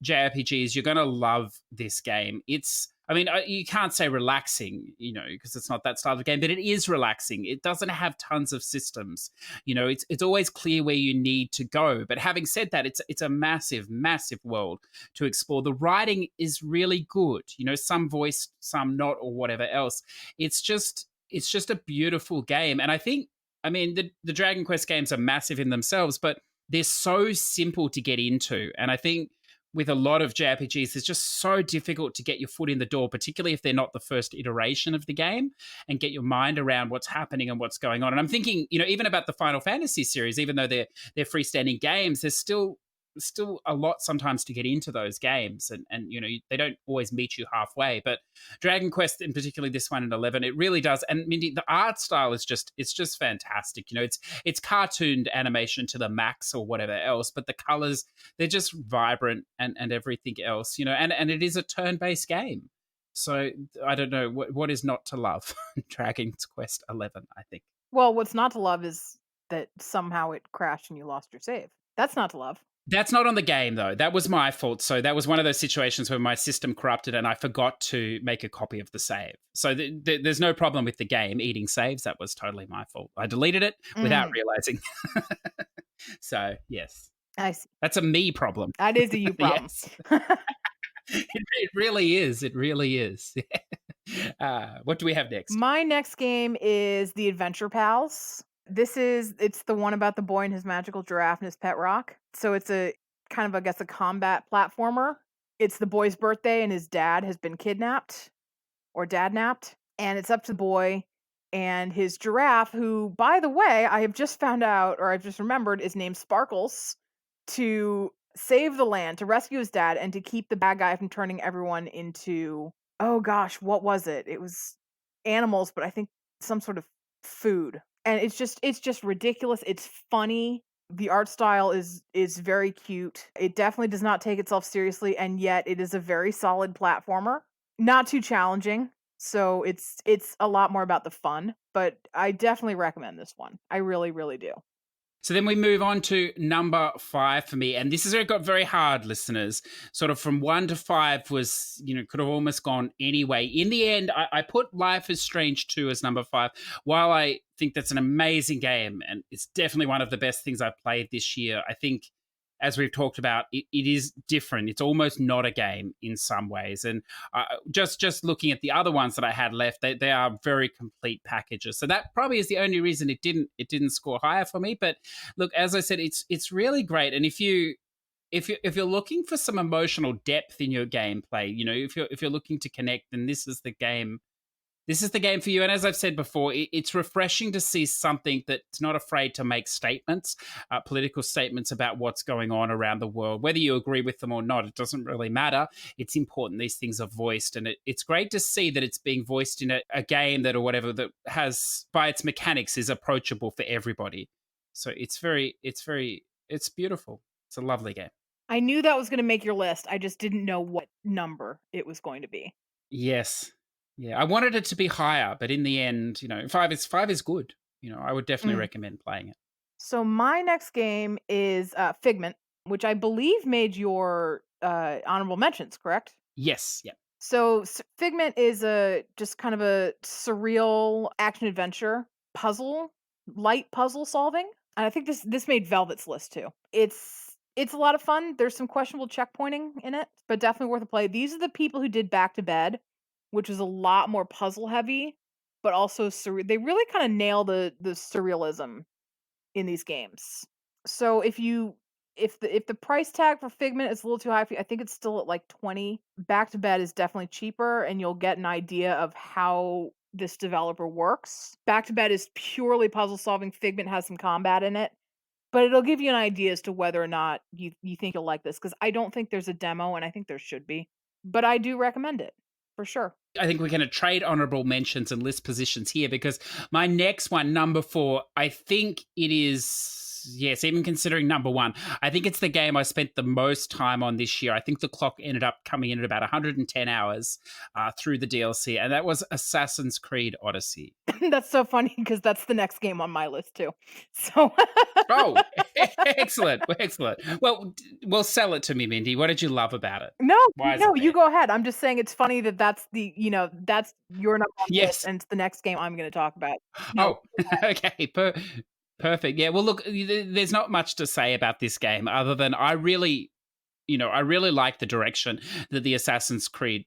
JRPGs, you're going to love this game. You can't say relaxing, because it's not that style of game, but it is relaxing. It doesn't have tons of systems. It's always clear where you need to go. But having said that, it's a massive, massive world to explore. The writing is really good. Some voiced, some not, or whatever else. It's just a beautiful game. And I think, the Dragon Quest games are massive in themselves, but they're so simple to get into. And I think with a lot of JRPGs, it's just so difficult to get your foot in the door, particularly if they're not the first iteration of the game, and get your mind around what's happening and what's going on. And I'm thinking, even about the Final Fantasy series, even though they're freestanding games, there's still a lot sometimes to get into those games, and they don't always meet you halfway. But Dragon Quest, in particular this one in 11, it really does. And Mindy, the art style is just fantastic. It's cartooned animation to the max or whatever else, but the colors, they're just vibrant and everything else. And it is a turn-based game. So I don't know what is not to love Dragon Quest 11, I think. Well, what's not to love is that somehow it crashed and you lost your save. That's not to love. That's not on the game, though. That was my fault. So that was one of those situations where my system corrupted and I forgot to make a copy of the save. So there's no problem with the game eating saves. That was totally my fault. I deleted it without realizing. So, yes. I see. That's a me problem. That is a you problem. Yes. It really is. It really is. What do we have next? My next game is The Adventure Pals. It's the one about the boy and his magical giraffe and his pet rock. So it's a kind of, I guess, a combat platformer. It's the boy's birthday and his dad has been kidnapped or dadnapped. And it's up to the boy and his giraffe, who, by the way, I have just found out, or I've just remembered, is named Sparkles, to save the land, to rescue his dad, and to keep the bad guy from turning everyone into, oh gosh, what was it? It was animals, but I think some sort of food. And it's just ridiculous. It's funny. The art style is very cute. It definitely does not take itself seriously, and yet it is a very solid platformer. Not too challenging. So it's a lot more about the fun, but I definitely recommend this one. I really, really do. So then we move on to number 5 for me. And this is where it got very hard, listeners. Sort of from 1 to 5 was, could have almost gone anyway. In the end, I put Life is Strange 2 as number 5. While I think that's an amazing game, and it's definitely one of the best things I've played this year, I think, as we've talked about, it is different. It's almost not a game in some ways. And just looking at the other ones that I had left, they are very complete packages. So that probably is the only reason it didn't score higher for me. But look, as I said, it's really great. And if you're looking for some emotional depth in your gameplay, if you're looking to connect, then this is the game. This is the game for you. And as I've said before, it's refreshing to see something that's not afraid to make statements, political statements about what's going on around the world. Whether you agree with them or not, it doesn't really matter. It's important these things are voiced. And it's great to see that it's being voiced in a game that, or whatever, that has, by its mechanics, is approachable for everybody. So it's beautiful. It's a lovely game. I knew that was going to make your list. I just didn't know what number it was going to be. Yes. Yeah, I wanted it to be higher, but in the end, 5 is good. I would definitely recommend playing it. So my next game is Figment, which I believe made your honorable mentions, correct? Yes, yeah. So Figment is just kind of a surreal action adventure light puzzle solving. And I think this made Velvet's list too. It's a lot of fun. There's some questionable checkpointing in it, but definitely worth a play. These are the people who did Back to Bed, which is a lot more puzzle heavy, but also they really kind of nail the surrealism in these games. So if the price tag for Figment is a little too high for you, I think it's still at like 20. Back to Bed is definitely cheaper, and you'll get an idea of how this developer works. Back to Bed is purely puzzle solving. Figment has some combat in it, but it'll give you an idea as to whether or not you think you'll like this, because I don't think there's a demo, and I think there should be. But I do recommend it, for sure. I think we're going to trade honorable mentions and list positions here, because my next one, number 4, I think it is, yes, even considering number 1, I think it's the game I spent the most time on this year. I think the clock ended up coming in at about 110 hours through the DLC, and that was Assassin's Creed Odyssey. That's so funny, because that's the next game on my list too. So Oh, excellent. Well, sell it to me, Mindy. What did you love about it? No, you go ahead. I'm just saying it's funny that's that's your number one Yes. list, and it's the next game I'm going to talk about. No, okay, perfect. Yeah, well, look, there's not much to say about this game other than I really like the direction that the Assassin's Creed,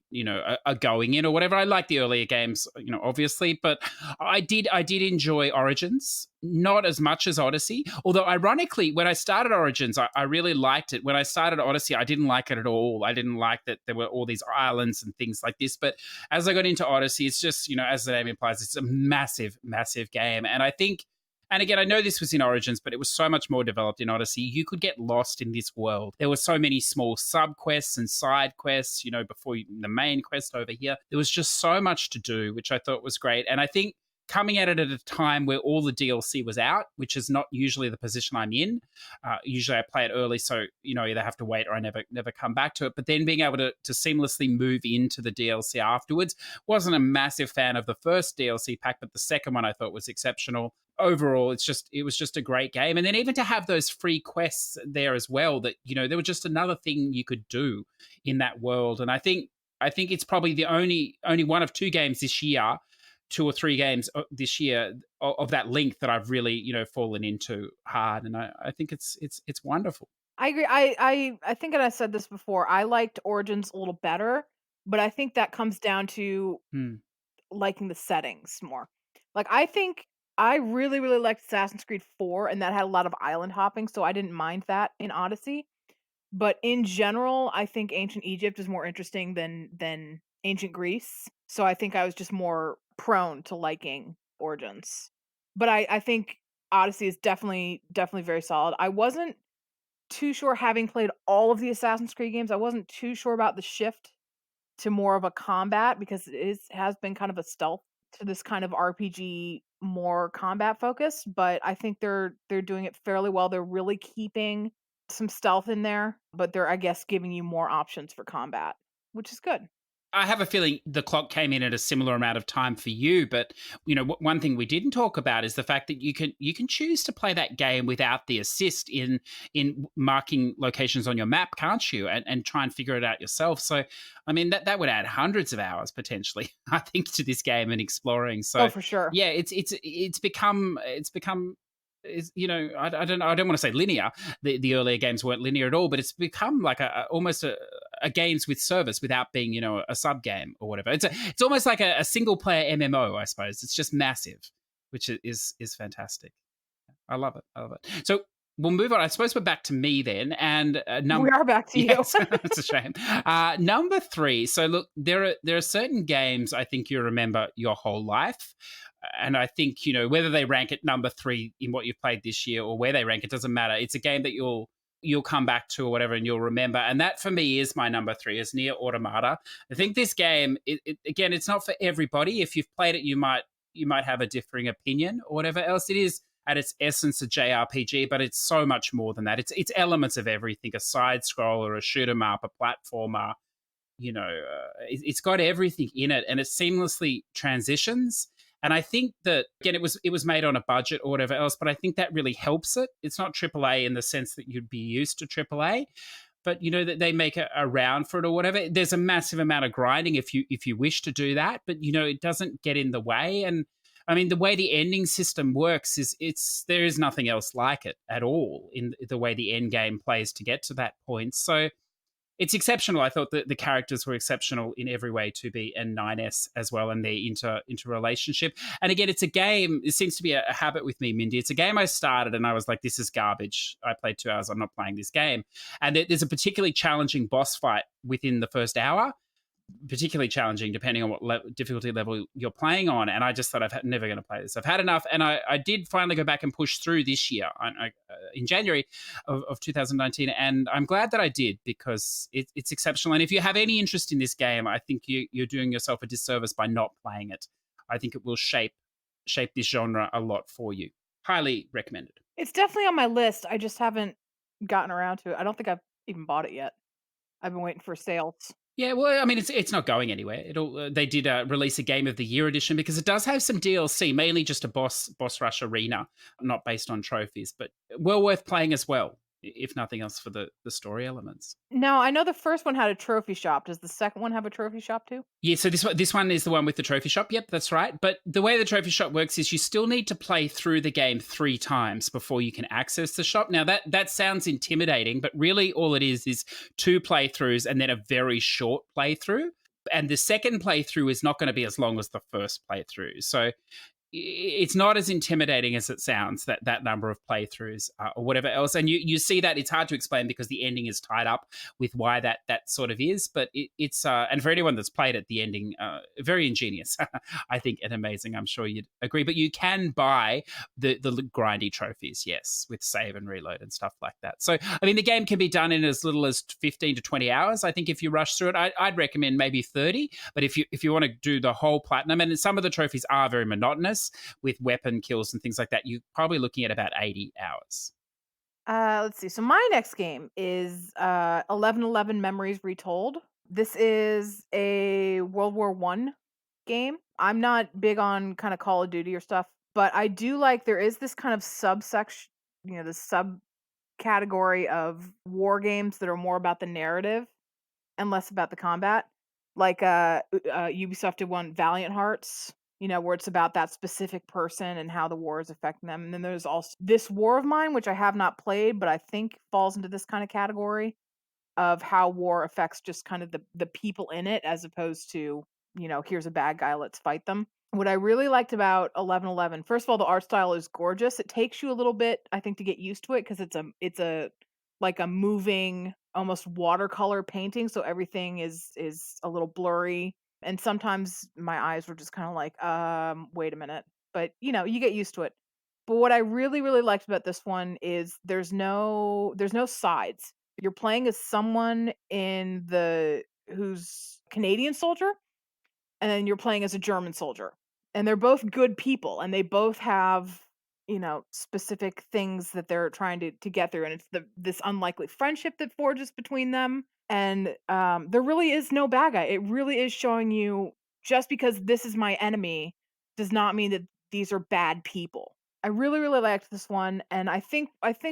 are going in or whatever. I like the earlier games, obviously, but I did enjoy Origins, not as much as Odyssey. Although, ironically, when I started Origins, I really liked it. When I started Odyssey, I didn't like it at all. I didn't like that there were all these islands and things like this. But as I got into Odyssey, it's just, as the name implies, it's a massive, massive game. And I think, and again, I know this was in Origins, but it was so much more developed in Odyssey. You could get lost in this world. There were so many small sub-quests and side quests, before the main quest over here. There was just so much to do, which I thought was great. And I think coming at it at a time where all the DLC was out, which is not usually the position I'm in. Usually I play it early, so either have to wait or I never come back to it. But then being able to seamlessly move into the DLC afterwards. Wasn't a massive fan of the first DLC pack, but the second one I thought was exceptional. Overall, it was just a great game. And then even to have those free quests there as well, that there was just another thing you could do in that world. And I think it's probably the only one of two games this year, 2 or 3 games this year of that length that I've really fallen into hard. And I think it's wonderful. I agree. I think, and I said this before, I liked Origins a little better, but I think that comes down to liking the settings more. Like, I think I really, really liked Assassin's Creed 4, and that had a lot of island hopping, so I didn't mind that in Odyssey. But in general, I think Ancient Egypt is more interesting than Ancient Greece. So I think I was just more prone to liking Origins. But I think Odyssey is definitely very solid. I wasn't too sure, having played all of the Assassin's Creed games, I wasn't too sure about the shift to more of a combat, because has been kind of a stealth to this kind of RPG, more combat focused. But I think they're doing it fairly well. They're really keeping some stealth in there, but they're, I guess, giving you more options for combat, which is good. I have a feeling the clock came in at a similar amount of time for you, but one thing we didn't talk about is the fact that you can choose to play that game without the assist in marking locations on your map, can't you? And try and figure it out yourself. So, I mean, that would add hundreds of hours potentially, I think, to this game and exploring. So, for sure, yeah, it's become. I don't want to say linear. The earlier games weren't linear at all, but it's become like almost a games with service without being a sub game or whatever. It's almost like a single player MMO, I suppose. It's just massive, which is fantastic. I love it. So we'll move on. I suppose we're back to me then, and we are back to you. It's a shame. Number 3. So look, there are certain games I think you remember your whole life. And I think, whether they rank at number 3 in what you've played this year or where they rank, it doesn't matter. It's a game that you'll come back to or whatever, and you'll remember. And that for me is my number 3, is Nier Automata. I think this game, again, it's not for everybody. If you've played it, you might have a differing opinion or whatever else. It is at its essence a JRPG, but it's so much more than that. It's elements of everything: a side scroller, a shoot 'em up, a platformer. It's got everything in it, and it seamlessly transitions. And I think that, again, it was made on a budget or whatever else, but I think that really helps it. It's not AAA in the sense that you'd be used to AAA, but that they make a round for it or whatever. There's a massive amount of grinding if you wish to do that, but it doesn't get in the way. And I mean, the way the ending system works is there is nothing else like it at all in the way the end game plays to get to that point. So it's exceptional. I thought that the characters were exceptional in every way, 2B and 9S as well, and their interrelationship. And again, it's a game, it seems to be a habit with me, Mindy. It's a game I started and I was like, this is garbage. I played 2 hours, I'm not playing this game. And there's a particularly challenging boss fight within the first hour, particularly challenging depending on what difficulty level you're playing on. And I just thought, never going to play this. I've had enough. And I did finally go back and push through this year in January of 2019. And I'm glad that I did, because it's exceptional. And if you have any interest in this game, I think you're doing yourself a disservice by not playing it. I think it will shape this genre a lot for you. Highly recommended. It's definitely on my list. I just haven't gotten around to it. I don't think I've even bought it yet. I've been waiting for sales. Yeah, well, I mean, it's not going anywhere. They did release a Game of the Year edition, because it does have some DLC, mainly just a boss rush arena, not based on trophies, but well worth playing as well, if nothing else for the story elements. Now, I know the first one had a trophy shop. Does the second one have a trophy shop too? Yeah, so this one is the one with the trophy shop. Yep, that's right. But the way the trophy shop works is you still need to play through the game 3 times before you can access the shop. Now, that sounds intimidating, but really all it is 2 playthroughs and then a very short playthrough. And the second playthrough is not going to be as long as the first playthrough. So it's not as intimidating as it sounds, that number of playthroughs or whatever else. And you see that it's hard to explain because the ending is tied up with why that sort of is. But it's and for anyone that's played it, the ending, very ingenious, I think, and amazing. I'm sure you'd agree. But you can buy the grindy trophies, yes, with save and reload and stuff like that. So, I mean, the game can be done in as little as 15 to 20 hours. I think if you rush through it, I'd recommend maybe 30. But if you want to do the whole platinum, and some of the trophies are very monotonous, guess, with weapon kills and things like that, you're probably looking at about 80 hours. Let's see. So my next game is 1111 Memories Retold. This is a World War One game. I'm not big on kind of Call of Duty or stuff, but I do like there is this kind of subsection, this subcategory of war games that are more about the narrative and less about the combat. Like Ubisoft did one, Valiant Hearts, where it's about that specific person and how the war is affecting them. And then there's also This War of Mine, which I have not played, but I think falls into this kind of category of how war affects just kind of the people in it, as opposed to, here's a bad guy, let's fight them. What I really liked about 1111, first of all, the art style is gorgeous. It takes you a little bit, I think, to get used to it, because it's a like a moving, almost watercolor painting, so everything is a little blurry. And sometimes my eyes were just kind of like, wait a minute. But you get used to it. But what I really, really liked about this one is there's no sides. You're playing as someone who's Canadian soldier, and then you're playing as a German soldier. And they're both good people, and they both have, specific things that they're trying to get through. And it's this unlikely friendship that forges between them. And there really is no bad guy. It really is showing you, just because this is my enemy does not mean that these are bad people. I really, really liked this one, and I think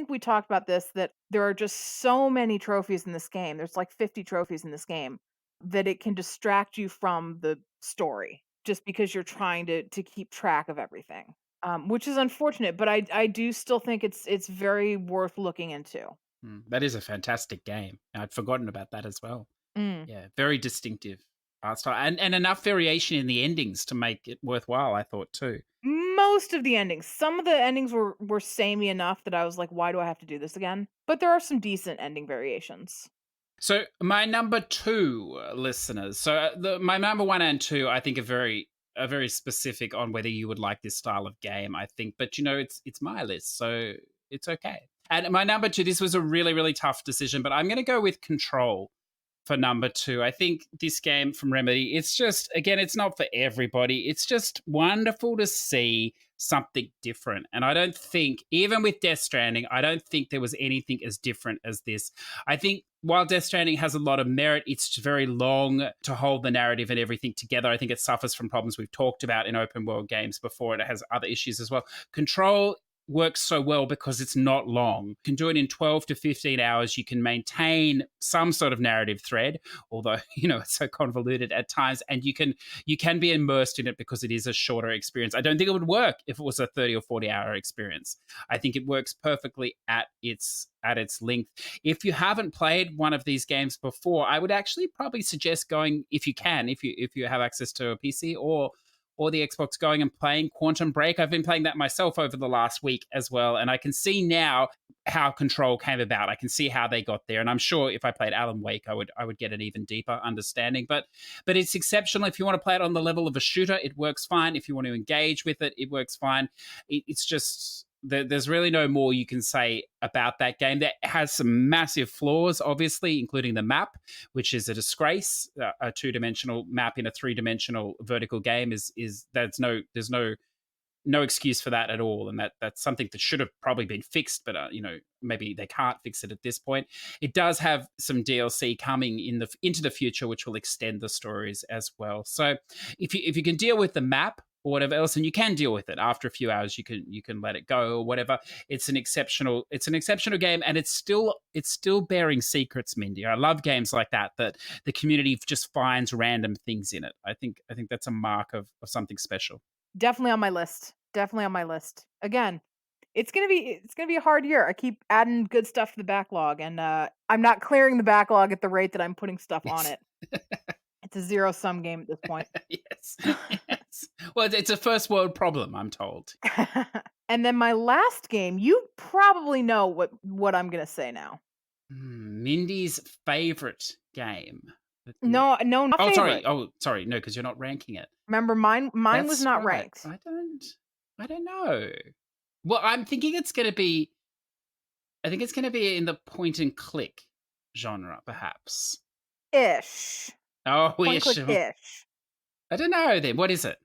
we talked about this, that there are just so many trophies in this game. There's like 50 trophies in this game, that it can distract you from the story, just because you're trying to keep track of everything, which is unfortunate. But I do still think it's very worth looking into. That is a fantastic game. I'd forgotten about that as well. Mm. Yeah, very distinctive art style, and enough variation in the endings to make it worthwhile, I thought, too. Most of the endings. Some of the endings were samey enough that I was like, why do I have to do this again? But there are some decent ending variations. So my number two, listeners. So my number one and two, I think, are very specific on whether you would like this style of game. I think, but it's my list, so it's okay. And my number two, this was a really, really tough decision, but I'm going to go with Control for number two. I think this game from Remedy, it's just, again, it's not for everybody. It's just wonderful to see something different. And I don't think, even with Death Stranding, I don't think there was anything as different as this. I think while Death Stranding has a lot of merit, it's very long to hold the narrative and everything together. I think it suffers from problems we've talked about in open world games before, and it has other issues as well. Control works so well because it's not long. You can do it in 12 to 15 hours. You can maintain some sort of narrative thread, although, it's so convoluted at times, and you can be immersed in it because it is a shorter experience. I don't think it would work if it was a 30 or 40 hour experience. I think it works perfectly at its length. If you haven't played one of these games before, I would actually probably suggest going, if you have access to a PC or the Xbox, going and playing Quantum Break. I've been playing that myself over the last week as well, and I can see now how Control came about. I can see how they got there, and I'm sure if I played Alan Wake, I would get an even deeper understanding. But it's exceptional. If you want to play it on the level of a shooter, it works fine. If you want to engage with it, it works fine. It's just, there's really no more you can say about that game. That has some massive flaws, obviously, including the map, which is a disgrace. A two-dimensional map in a three-dimensional vertical game is there's no excuse for that at all, and that's something that should have probably been fixed. But maybe they can't fix it at this point. It does have some DLC coming into the future, which will extend the stories as well. So if you can deal with the map or whatever else, and you can deal with it after a few hours, you can let it go or whatever. It's an exceptional game, and it's still bearing secrets, Mindy. I love games like that the community just finds random things in it. I think that's a mark of something special. Definitely on my list. Definitely on my list. Again, it's gonna be a hard year. I keep adding good stuff to the backlog, and I'm not clearing the backlog at the rate that I'm putting stuff on Yes. it. It's a zero-sum game at this point. Yes. Yes. Well, it's a first world problem, I'm told. And then my last game, you probably know what I'm gonna say now. Mindy's favorite game. No, not Oh, favorite. sorry. No, because you're not ranking it. Remember, mine was That's not right. ranked. I don't know. Well, I'm thinking it's going to be. I think it's going to be in the point and click genre, perhaps. Ish. Oh, Point ish. click ish. I don't know. Then what is it?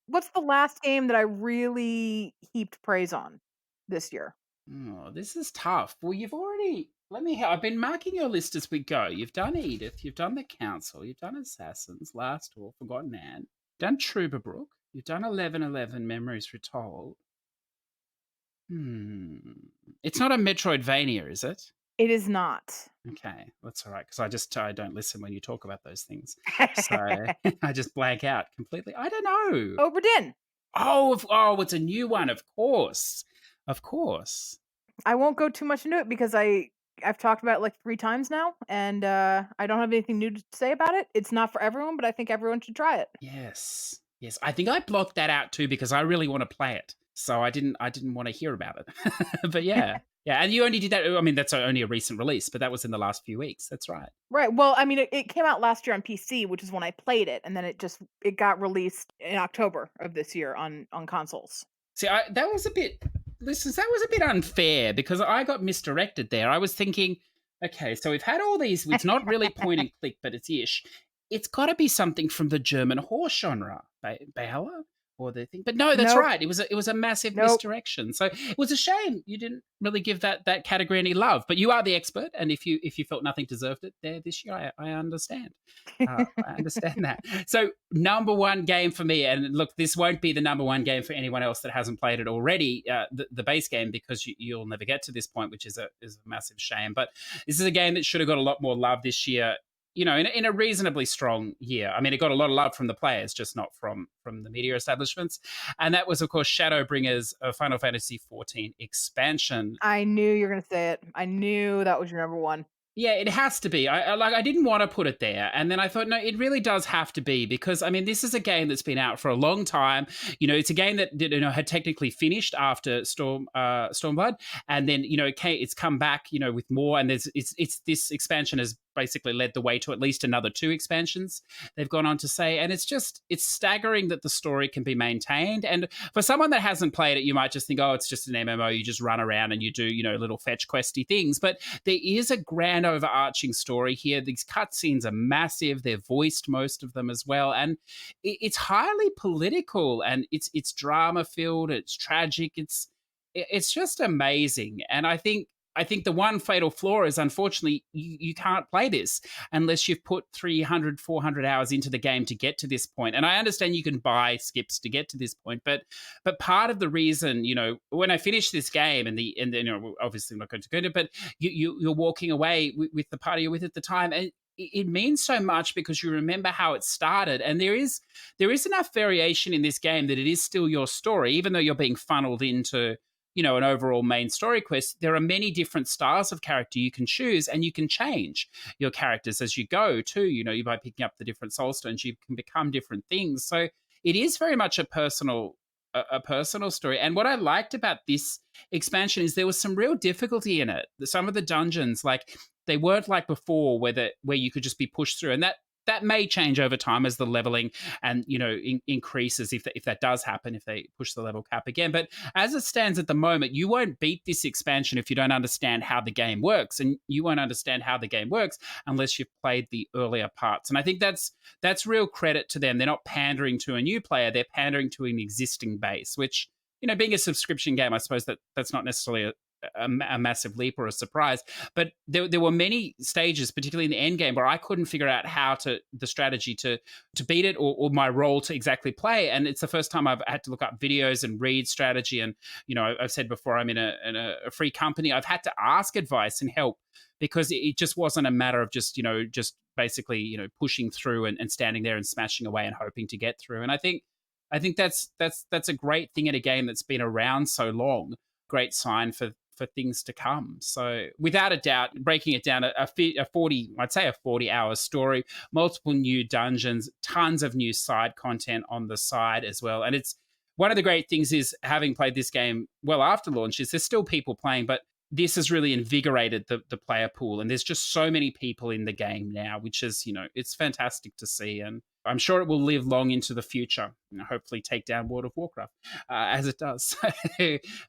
What's the last game that I really heaped praise on this year? Oh, this is tough. Well, you've already. I've been marking your list as we go. You've done Edith. You've done the Council. You've done Assassins, Last War, Forgotten Man. Done Trooper Brooke. You've done 1111 Memories Retold. It's not a Metroidvania, is it? It is not. Okay, that's all right, because I don't listen when you talk about those things. So I just blank out completely. I don't know. Obra Dinn. Oh, it's a new one, of course. Of course. I won't go too much into it because I've talked about it like 3 times now, and I don't have anything new to say about it. It's not for everyone, but I think everyone should try it. Yes. Yes. I think I blocked that out too because I really want to play it. So I didn't want to hear about it. But yeah. Yeah. And you only did that. I mean, that's only a recent release, but that was in the last few weeks. That's right. Right. Well, I mean, it came out last year on PC, which is when I played it, and then it got released in October of this year on consoles. See, that was a bit. Listen, that was a bit unfair because I got misdirected there. I was thinking, okay, so we've had all these. It's not really point and click, but it's ish. It's got to be something from the German horse genre, Bauer, or the thing. But no, that's Nope. right. It was a massive Nope. misdirection. So it was a shame you didn't really give that category any love. But you are the expert, and if you felt nothing deserved it there this year, I understand. I understand that. So number one game for me, and look, this won't be the number one game for anyone else that hasn't played it already, the base game, because you'll never get to this point, which is a massive shame. But this is a game that should have got a lot more love this year. You know, in a reasonably strong year. I mean, it got a lot of love from the players, just not from the media establishments. And that was, of course, Shadowbringers Final Fantasy XIV expansion. I knew you were going to say it. I knew that was your number one. Yeah, it has to be. I didn't want to put it there, and then I thought, no, it really does have to be because I mean, this is a game that's been out for a long time. You know, it's a game that had technically finished after Stormblood, and then it's come back, with more, and it's this expansion has basically led the way to at least another 2 expansions. They've gone on to say, and it's staggering that the story can be maintained. And for someone that hasn't played it, you might just think, oh, it's just an MMO. You just run around and you do little fetch questy things, but there is a grand overarching story here. These cutscenes are massive. They're voiced, most of them as well. And it's highly political and it's drama filled. It's tragic. It's just amazing. And I think the one fatal flaw is, unfortunately, you can't play this unless you've put 300, 400 hours into the game to get to this point. And I understand you can buy skips to get to this point, but part of the reason, when I finished this game and obviously I'm not going to go into it, but you're walking away with the party you're with at the time, and it means so much because you remember how it started. And there is enough variation in this game that it is still your story, even though you're being funneled into an overall main story quest. There are many different styles of character you can choose, and you can change your characters as you go too. By picking up the different soul stones, you can become different things. So it is very much a personal story. And what I liked about this expansion is there was some real difficulty in it. Some of the dungeons, like, they weren't like before where you could just be pushed through, and that may change over time as the leveling and increases if that does happen, if they push the level cap again. But as it stands at the moment, you won't beat this expansion if you don't understand how the game works, and you won't understand how the game works unless you've played the earlier parts. And I think that's real credit to them. They're not pandering to a new player; they're pandering to an existing base, which, being a subscription game, I suppose that's not necessarily a massive leap or a surprise. But there were many stages, particularly in the end game, where I couldn't figure out the strategy to beat it, or my role to exactly play. And it's the first time I've had to look up videos and read strategy. And I've said before, I'm in a free company. I've had to ask advice and help because it just wasn't a matter of just basically pushing through and standing there and smashing away and hoping to get through. And I think that's a great thing in a game that's been around so long. Great sign for things to come. So without a doubt, breaking it down, a 40-hour story, multiple new dungeons, tons of new side content on the side as well. And it's one of the great things is, having played this game well after launch, is there's still people playing, but this has really invigorated the player pool. And there's just so many people in the game now, which is, it's fantastic to see. And I'm sure it will live long into the future, hopefully take down World of Warcraft as it does.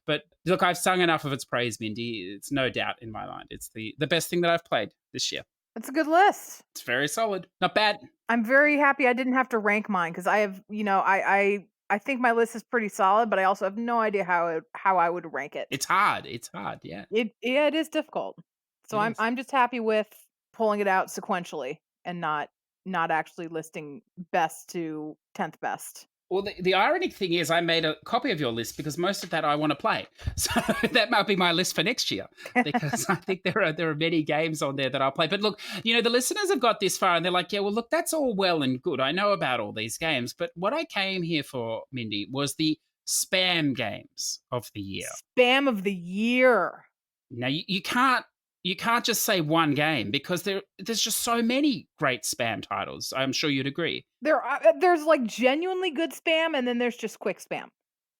But look, I've sung enough of its praise, Mindy. It's no doubt in my mind. It's the best thing that I've played this year. That's a good list. It's very solid. Not bad. I'm very happy I didn't have to rank mine because I have, I I think my list is pretty solid, but I also have no idea how I would rank it. It's hard. It's hard. Yeah, It is difficult. So it is. I'm just happy with pulling it out sequentially and not actually listing best to 10th best. Well, the ironic thing is, I made a copy of your list because most of that I want to play. So that might be my list for next year because I think there are many games on there that I'll play. But look, the listeners have got this far and they're like, yeah, well, look, that's all well and good. I know about all these games, but what I came here for, Mindy, was the spam games of the year. Spam of the year. Now you can't just say one game because there's just so many great spam titles. I'm sure you'd agree. There's like genuinely good spam, and then there's just quick spam.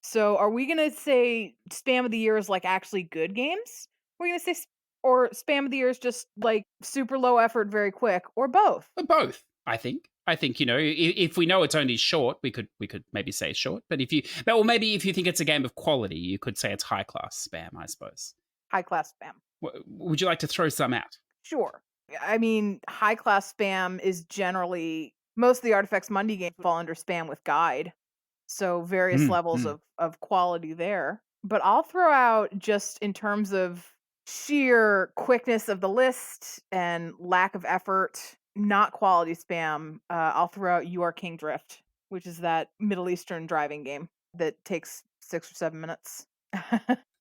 So are we gonna say spam of the year is like actually good games? We're gonna say or spam of the year is just like super low effort, very quick, or both? But both, I think. I think if we know it's only short, we could maybe say short. But maybe if you think it's a game of quality, you could say it's high class spam. I suppose. High class spam. Would you like to throw some out? Sure. I mean, high class spam is generally most of the Artifacts Mundi games fall under spam with guide. So various levels of quality there. But I'll throw out just in terms of sheer quickness of the list and lack of effort, not quality spam. I'll throw out You Are King Drift, which is that Middle Eastern driving game that takes 6 or 7 minutes.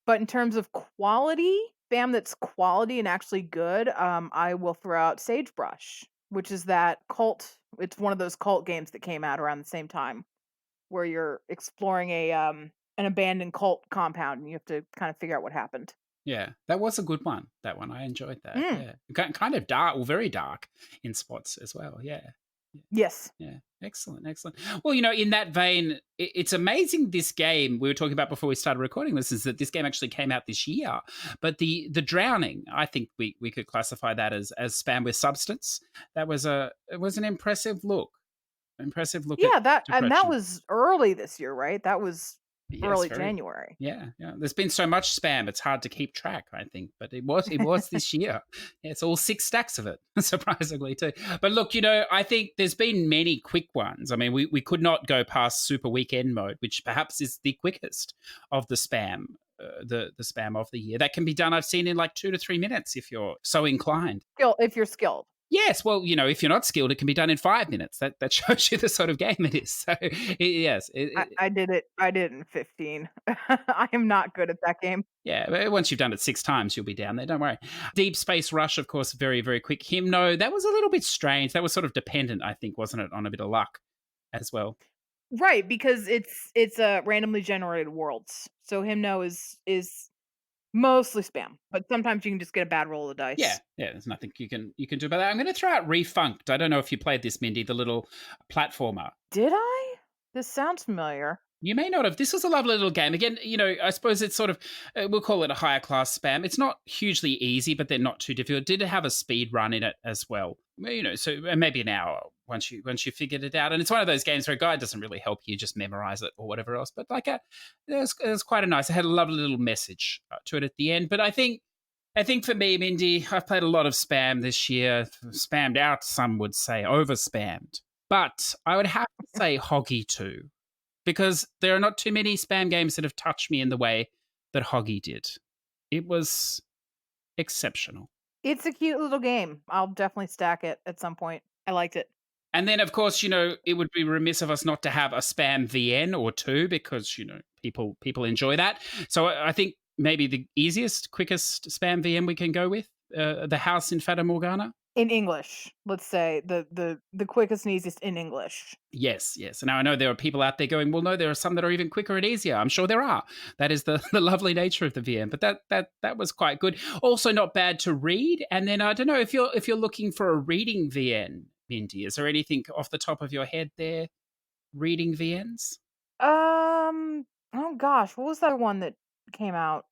But in terms of quality, spam that's quality and actually good, I will throw out Sagebrush, which is that cult. It's one of those cult games that came out around the same time, where you're exploring an abandoned cult compound and you have to kind of figure out what happened. Yeah, that was a good one. That one, I enjoyed that. Yeah, kind of dark, or very dark in spots as well. Yeah. Yes. Yeah, excellent. Well, in that vein, it's amazing this game we were talking about before we started recording this is that this game actually came out this year. But the Drowning, I think we could classify that as spam with substance. It was an impressive look. Yeah, that was early this year, right? That was early January. Yeah. There's been so much spam, it's hard to keep track, I think. But it was this year. Yeah, it's all 6 stacks of it, surprisingly, too. But look, I think there's been many quick ones. I mean, we could not go past Super Weekend Mode, which perhaps is the quickest of the spam. The spam of the year. That can be done, I've seen, in like 2 to 3 minutes if you're so inclined. If you're skilled. Yes, well, if you're not skilled, it can be done in 5 minutes. That shows you the sort of game it is. So, yes. I did it in 15. I am not good at that game. Yeah, but once you've done it 6 times, you'll be down there. Don't worry. Deep Space Rush, of course, very, very quick. Hymno, that was a little bit strange. That was sort of dependent, I think, wasn't it, on a bit of luck as well. Right, because it's a randomly generated worlds. So Hymno is mostly spam, but sometimes you can just get a bad roll of the dice. Yeah, there's nothing you can do about that. I'm going to throw out Refunked. I don't know if you played this, Mindy, the little platformer. Did I? This sounds familiar. You may not have. This was a lovely little game. Again, I suppose it's sort of, we'll call it a higher class spam. It's not hugely easy, but they're not too difficult. It did have a speed run in it as well. So maybe an hour once you figured it out. And it's one of those games where a guide doesn't really help you, just memorize it or whatever else. But it was quite a nice. It had a lovely little message to it at the end. But I think for me, Mindy, I've played a lot of spam this year. Spammed out, some would say, over spammed. But I would have to say Hoggy too. Because there are not too many spam games that have touched me in the way that Hoggy did. It was exceptional. It's a cute little game. I'll definitely stack it at some point. I liked it. And then, of course, it would be remiss of us not to have a spam VN or two because, people enjoy that. So I think maybe the easiest, quickest spam VN we can go with, The House in Fata Morgana. In English, let's say the quickest and easiest in English. Yes. Now I know there are people out there going, well, no, there are some that are even quicker and easier. I'm sure there are. That is the lovely nature of the VM. But that was quite good. Also, not bad to read. And then I don't know if you're looking for a reading VN, Mindy. Is there anything off the top of your head there? Reading VNs? Oh gosh, what was that one that came out?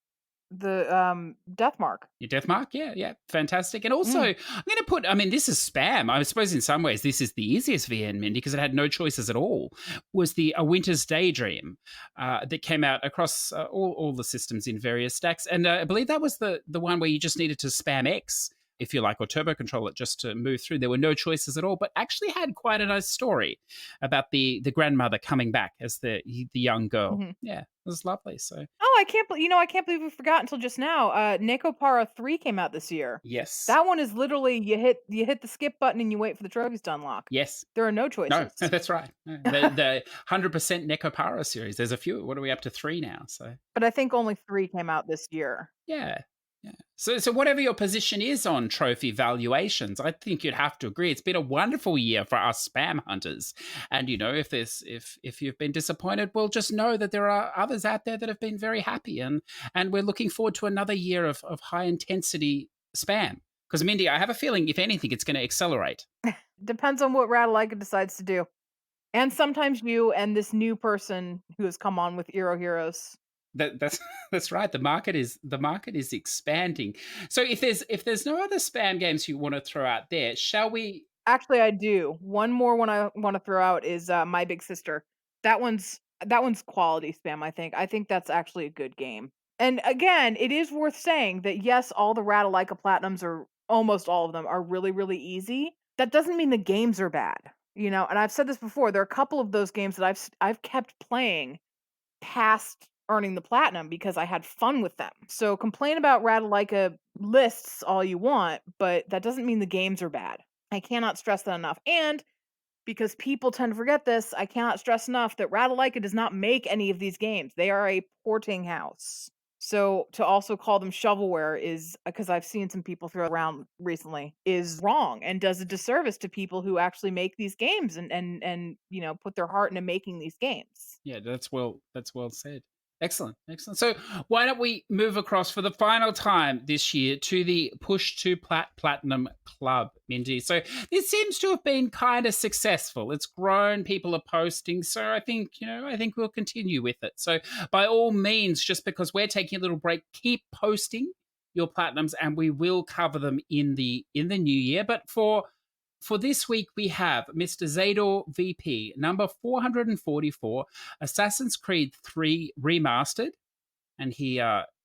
The Deathmark. Your Deathmark, yeah, fantastic. And also, I'm going to put, this is spam. I suppose in some ways this is the easiest VN, Mindy, because it had no choices at all. Was the A Winter's Daydream that came out across all the systems in various stacks. And I believe that was the one where you just needed to spam X if you like, or turbo control it just to move through. There were no choices at all, but actually had quite a nice story about the grandmother coming back as the young girl. Mhm. Yeah, it was lovely. So Oh, I can't believe we forgot until just now. Nekopara 3 came out this year. yes, That one is literally you hit the skip button and you wait for the trophies to unlock. yes. There are no No, choices. that's right. No, the 100% Nekopara series. There's a few. What are we up to 3 now? So But I think only 3 came out this year. yeah. Yeah. So whatever your position is on trophy valuations, I think you'd have to agree it's been a wonderful year for us spam hunters. And if you've been disappointed, well, just know that there are others out there that have been very happy, and we're looking forward to another year of high intensity spam. Because Mindy, I have a feeling if anything, it's going to accelerate. Depends on what Ratalaika decides to do. And sometimes you and this new person who has come on with Eero Heroes. That's that's right. The market is expanding. So if there's no other spam games you want to throw out there, shall we? Actually, I do. One more one I want to throw out is My Big Sister. That one's quality spam, I think. I think that's actually a good game. And again, it is worth saying that yes, all the Ratalaika Platinums are almost all of them are really, really easy. That doesn't mean the games are bad. And I've said this before, there are a couple of those games that I've kept playing past earning the platinum because I had fun with them. So complain about Ratalaika lists all you want, but that doesn't mean the games are bad. I cannot stress that enough. And because people tend to forget this, I cannot stress enough that Ratalaika does not make any of these games. They are a porting house. So to also call them shovelware is because I've seen some people throw around recently is wrong and does a disservice to people who actually make these games and put their heart into making these games. Yeah, that's well said. Excellent, excellent. So why don't we move across for the final time this year to the Push2Plat Platinum Club, Mindy? So this seems to have been kind of successful. It's grown, people are posting. So I think we'll continue with it. So by all means, just because we're taking a little break, keep posting your platinums and we will cover them in the new year. But for this week, we have Mr. Zador VP, number 444, Assassin's Creed 3 Remastered. And he's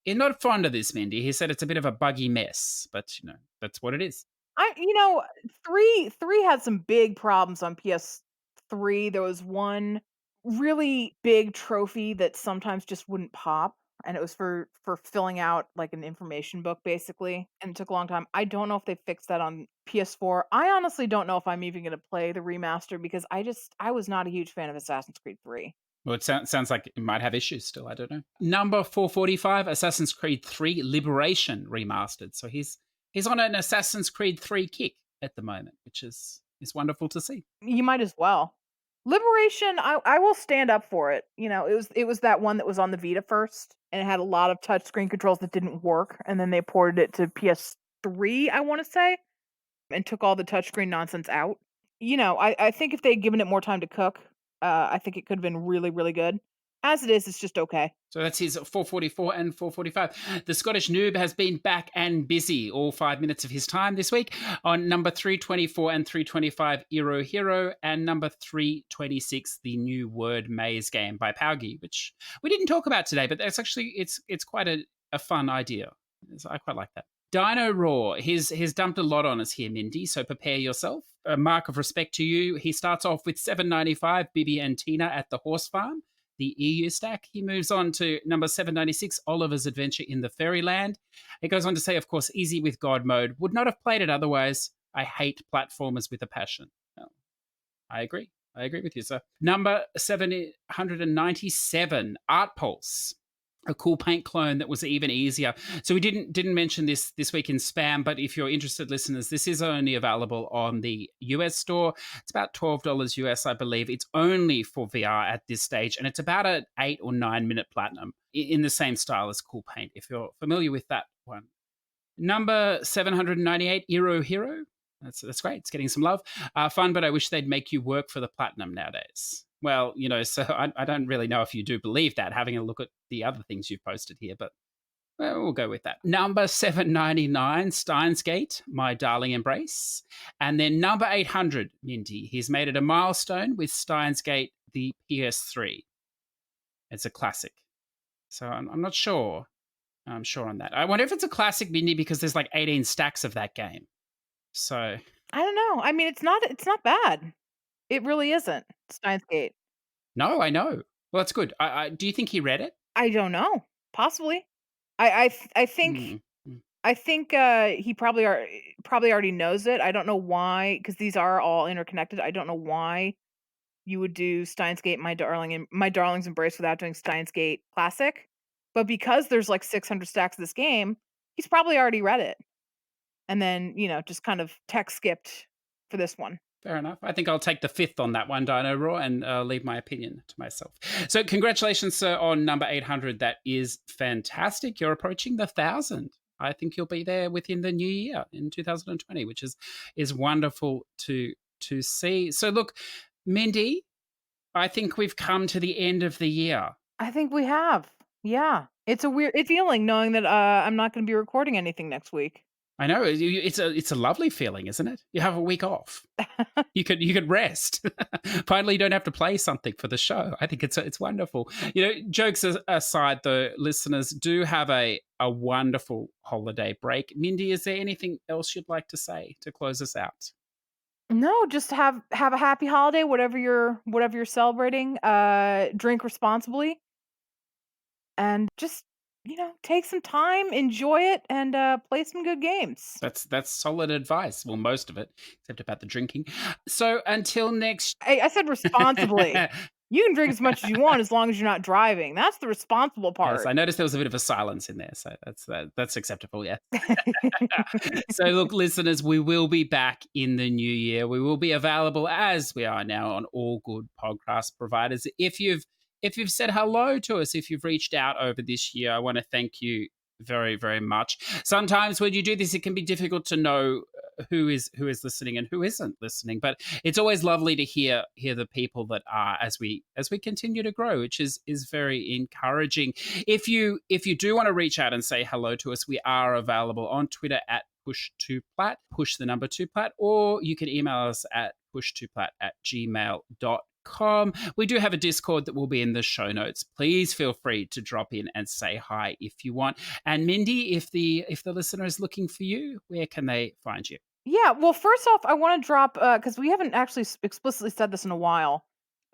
not fond of this, Mindy. He said it's a bit of a buggy mess, but, that's what it is. I you know, 3 had some big problems on PS3. There was one really big trophy that sometimes just wouldn't pop, and it was for filling out, like, an information book, basically, and it took a long time. I don't know if they fixed that on PS4. I honestly don't know if I'm even gonna play the remaster because I was not a huge fan of Assassin's Creed 3. Well, it sounds like it might have issues still. I don't know. Number 445, Assassin's Creed 3 Liberation Remastered. So he's on an Assassin's Creed 3 kick at the moment, which is wonderful to see. You might as well. Liberation, I will stand up for it. It was that one that was on the Vita first, and it had a lot of touchscreen controls that didn't work, and then they ported it to PS3, I want to say, and took all the touchscreen nonsense out. I think if they'd given it more time to cook, I think it could have been really, really good. As it is, it's just okay. So that's his 444 and 445. The Scottish Noob has been back and busy all 5 minutes of his time this week on number 324 and 325, Eero Hero, and number 326, the new word maze game by Paugi, which we didn't talk about today, but that's actually, it's quite a fun idea. I quite like that. Dino Raw, he's dumped a lot on us here, Mindy, so prepare yourself. A mark of respect to you. He starts off with 795, Bibi and Tina at the horse farm, the EU stack. He moves on to number 796, Oliver's Adventure in the Fairyland. It goes on to say, of course, easy with God mode. Would not have played it otherwise. I hate platformers with a passion. Well, I agree. I agree with you, sir. Number 797, Art Pulse. A cool paint clone that was even easier. So we didn't mention this week in spam, but if you're interested, listeners, this is only available on the US store. It's about $12 US, I believe. It's only for VR at this stage, and it's about an 8 or 9 minute platinum in the same style as Cool Paint, if you're familiar with that one. Number 798, Eero Hero. That's great. It's getting some love. Fun, but I wish they'd make you work for the platinum nowadays. Well, so I don't really know if you do believe that, having a look at the other things you've posted here, but we'll go with that. Number 799, Steins Gate, My Darling Embrace. And then number 800, Mindy. He's made it a milestone with Steins Gate, the PS3. It's a classic. So I'm not sure I'm sure on that. I wonder if it's a classic, Mindy, because there's like 18 stacks of that game. So I don't know. I mean, it's not bad. It really isn't. Steins Gate. no, I know. Well, that's good. Do you think he read it? I don't know. Possibly. I think Hmm. Hmm. he probably already knows it. I don't know why, because these are all interconnected. I don't know why you would do Steins Gate, My Darling's Embrace without doing Steins Gate Classic. But because there's like 600 stacks of this game, he's probably already read it. And then, just kind of tech skipped for this one. Fair enough. I think I'll take the fifth on that one, Dino Raw, and leave my opinion to myself. So congratulations, sir, on number 800. That is fantastic. You're approaching the 1,000. I think you'll be there within the new year in 2020, which is wonderful to see. So look, Mindy, I think we've come to the end of the year. I think we have. Yeah. It's a weird feeling knowing that I'm not going to be recording anything next week. I know it's a lovely feeling, isn't it? You have a week off. You could rest. Finally, you don't have to play something for the show. I think it's wonderful. Jokes aside, though, listeners do have a wonderful holiday break. Mindy, is there anything else you'd like to say to close us out? No, just have a happy holiday, whatever you're celebrating. Drink responsibly, and just take some time, enjoy it, and play some good games. That's solid advice. Well, most of it, except about the drinking. So until next, I said responsibly. You can drink as much as you want as long as you're not driving. That's the responsible part. Yes, I noticed there was a bit of a silence in there, so that's acceptable. Yeah. So look, listeners, we will be back in the new year. We will be available as we are now on all good podcast providers. If you've said hello to us, if you've reached out over this year, I want to thank you very, very much. Sometimes when you do this, it can be difficult to know who is listening and who isn't listening, but it's always lovely to hear the people that are as we continue to grow, which is very encouraging. If you do want to reach out and say hello to us, we are available on Twitter at Push2Plat, push the number 2Plat, or you can email us at push2plat@gmail.com. We do have a Discord that will be in the show notes. Please feel free to drop in and say hi if you want. And Mindy, if the listener is looking for you, where can they find you? Yeah, well, first off, I want to drop, because we haven't actually explicitly said this in a while.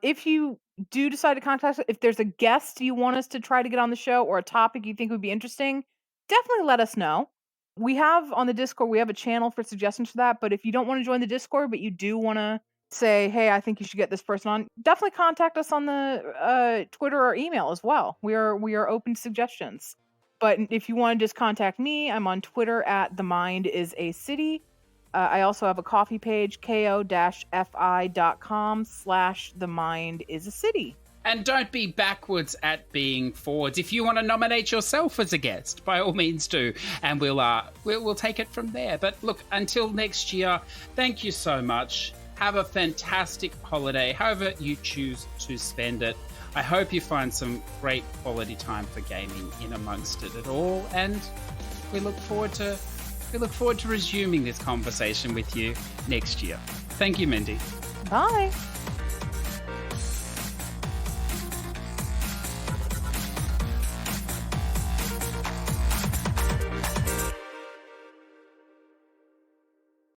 If you do decide to contact us, if there's a guest you want us to try to get on the show or a topic you think would be interesting, definitely let us know. We have on the Discord, we have a channel for suggestions for that, but if you don't want to join the Discord, but you do want to say, hey, I think you should get this person on, definitely contact us on the Twitter or email as well. We are open to suggestions. But if you want to just contact me, I'm on Twitter at TheMindIsACity. I also have a coffee page, ko-fi.com/TheMindIsACity. And don't be backwards at being forwards. If you want to nominate yourself as a guest, by all means do, and we'll take it from there. But look, until next year, thank you so much. Have a fantastic holiday, however you choose to spend it. I hope you find some great quality time for gaming in amongst it all, and we look forward to resuming this conversation with you next year. Thank you, Mindy. Bye.